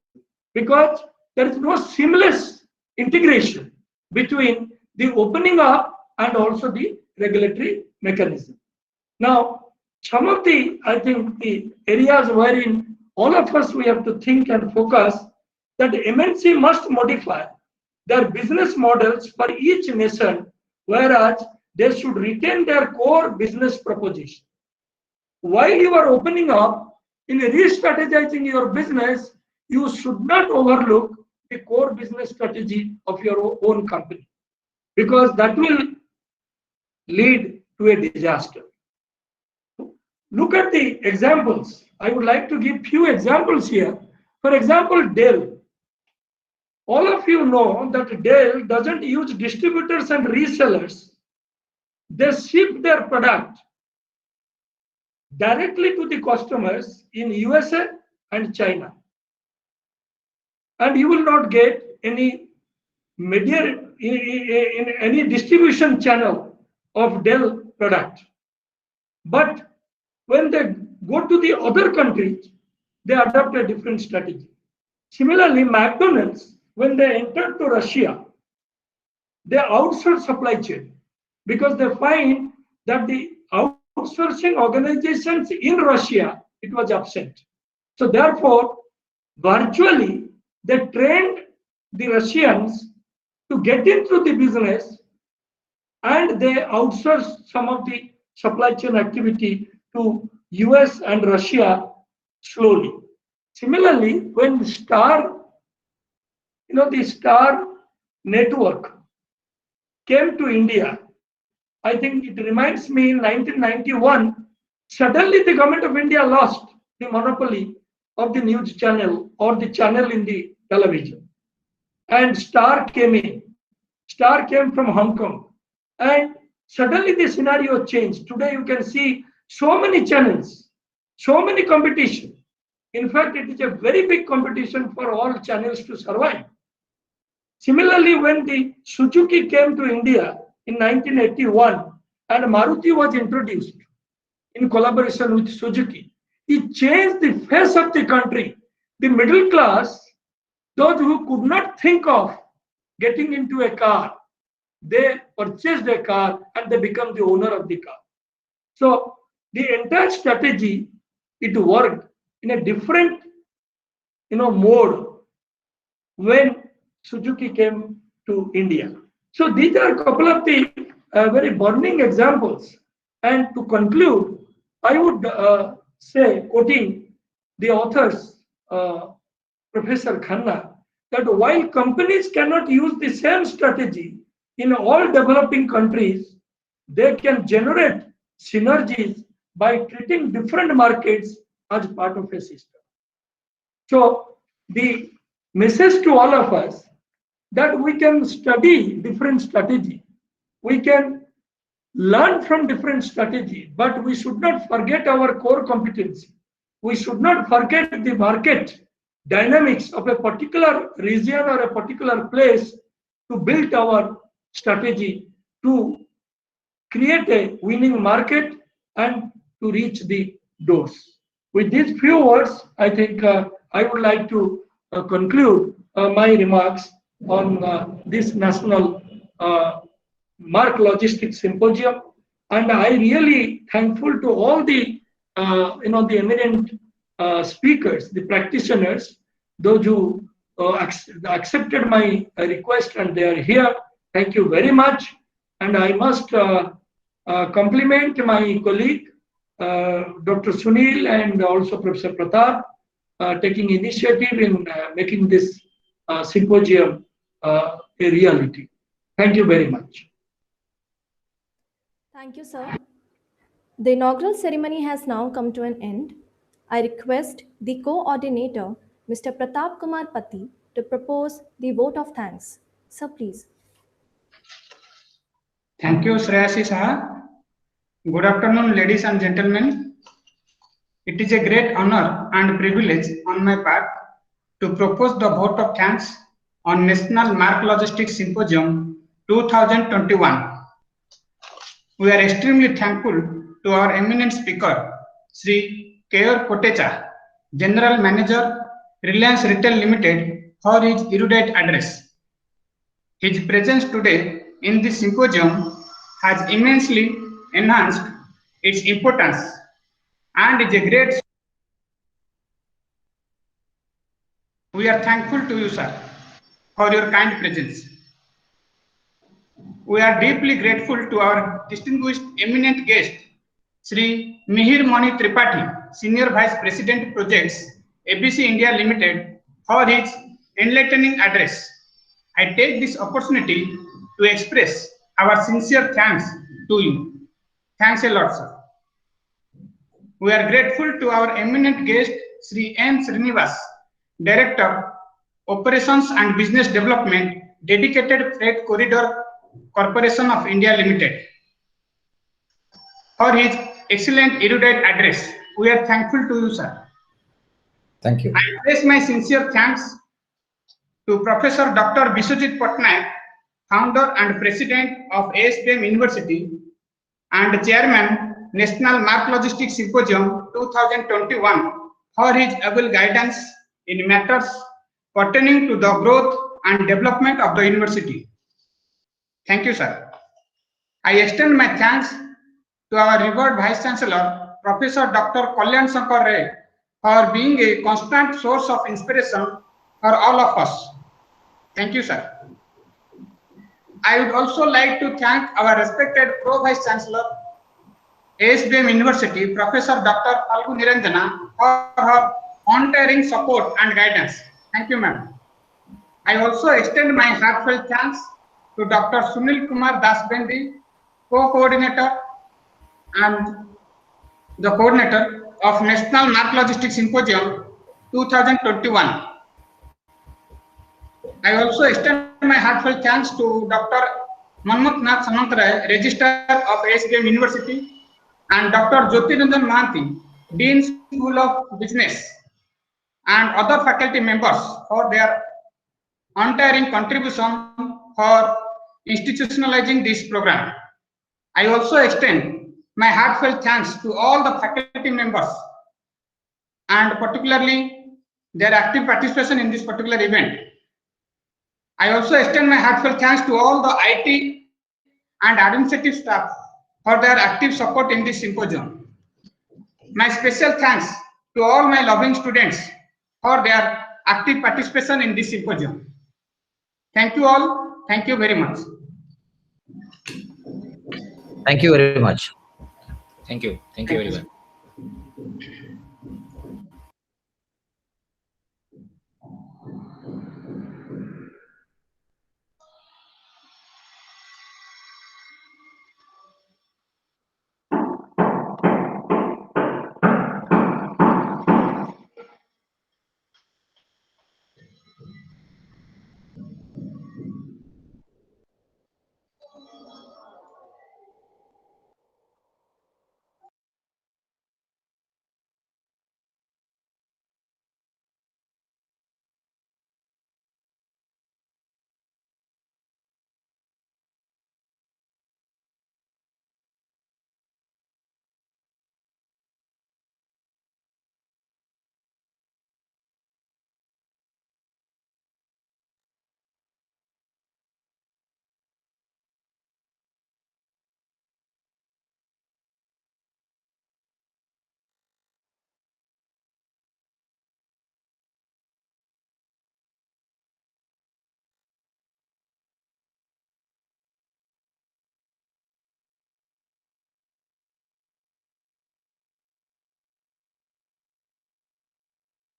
because there is no seamless integration between the opening up and also the regulatory mechanism. Now, some of the, I think, the areas wherein all of us we have to think and focus, that MNC must modify their business models for each nation, whereas they should retain their core business proposition. While you are opening up, in re-strategizing your business, you should not overlook the core business strategy of your own company, because that will lead to a disaster. Look at the examples. I would like to give few examples here. For example, Dell. All of you know that Dell doesn't use distributors and resellers. They ship their product directly to the customers in USA and China. And you will not get any media in any distribution channel of Dell product. But when they go to the other countries, they adopt a different strategy. Similarly, McDonald's, when they entered to Russia, they outsource supply chain because they find that the outsourcing organizations in Russia, it was absent. So therefore, virtually, they trained the Russians to get into the business and they outsource some of the supply chain activity to US and Russia slowly. Similarly, when the Star network came to India, I think it reminds me in 1991, suddenly the government of India lost the monopoly of the news channel or the channel in the television. And Star came in. Star came from Hong Kong. And suddenly the scenario changed. Today you can see so many channels, so many competition. In fact, it is a very big competition for all channels to survive. Similarly, when the Suzuki came to India in 1981 and Maruti was introduced in collaboration with Suzuki, it changed the face of the country. The middle class, those who could not think of getting into a car, they purchased a car and they become the owner of the car. So the entire strategy, it worked in a different mode when Suzuki came to India. So these are a couple of the very burning examples. And to conclude, I would say, quoting the authors, Professor Khanna, that while companies cannot use the same strategy in all developing countries, they can generate synergies by treating different markets as part of a system. So the message to all of us that we can study different strategy, we can learn from different strategy, but we should not forget our core competency. We should not forget the market dynamics of a particular region or a particular place to build our strategy to create a winning market and to reach the doors. With these few words, I think I would like to conclude my remarks on this National Mark Logistics Symposium. And I really thankful to all the the eminent speakers, the practitioners, those who accepted my request and they are here. Thank you very much. And I must compliment my colleague, Dr. Sunil, and also Professor Pratap, taking initiative in making this symposium a reality. Thank you very much. Thank you, sir. The inaugural ceremony has now come to an end. I request the coordinator, Mr. Pratap Kumar Pati, to propose the vote of thanks. Sir, please. Thank you, Shreyasi Saha. Good afternoon, ladies and gentlemen. It is a great honor and privilege on my part to propose the vote of thanks on National Mark Logistics Symposium 2021. We are extremely thankful to our eminent speaker, Sri K.R. Kotecha, General Manager, Reliance Retail Limited, for his erudite address. His presence today in this symposium has immensely enhanced its importance and is a great. We are thankful to you, sir, for your kind presence. We are deeply grateful to our distinguished eminent guest, Sri Mihir Mani Tripathi, Senior Vice President Projects, ABC India Limited, for his enlightening address. I take this opportunity to express our sincere thanks to you. Thanks a lot, sir. We are grateful to our eminent guest, Sri N. Srinivas, Director, Operations and Business Development, Dedicated Freight Corridor Corporation of India Limited, for his excellent erudite address. We are thankful to you, sir. Thank you. I place my sincere thanks to Professor Dr. Biswajit Patnaik, Founder and President of ASBM University and Chairman, National Mark Logistics Symposium 2021, for his able guidance in matters pertaining to the growth and development of the university. Thank you, sir. I extend my thanks to our revered Vice Chancellor, Professor Dr. Kalyan Shankar Ray, for being a constant source of inspiration for all of us. Thank you, sir. I would also like to thank our respected Pro Vice Chancellor, ASBM University, Professor Dr. Falgu Niranjana, for her untiring support and guidance. Thank you, ma'am. I also extend my heartfelt thanks to Dr. Sunil Kumar Dasbendi, co-coordinator and the coordinator of National Math Logistics Symposium 2021. I also extend my heartfelt thanks to Dr. Manmat Nath Samantara, Registrar of ASBM University, and Dr. Jyotiranjan Mahanti, Dean School of Business, and other faculty members for their untiring contribution for institutionalizing this program. I also extend my heartfelt thanks to all the faculty members and particularly their active participation in this particular event. I also extend my heartfelt thanks to all the IT and administrative staff for their active support in this symposium. My special thanks to all my loving students for their active participation in this symposium. Thank you all. Thank you very much. Thank you very much. Thank you. Thank you very much.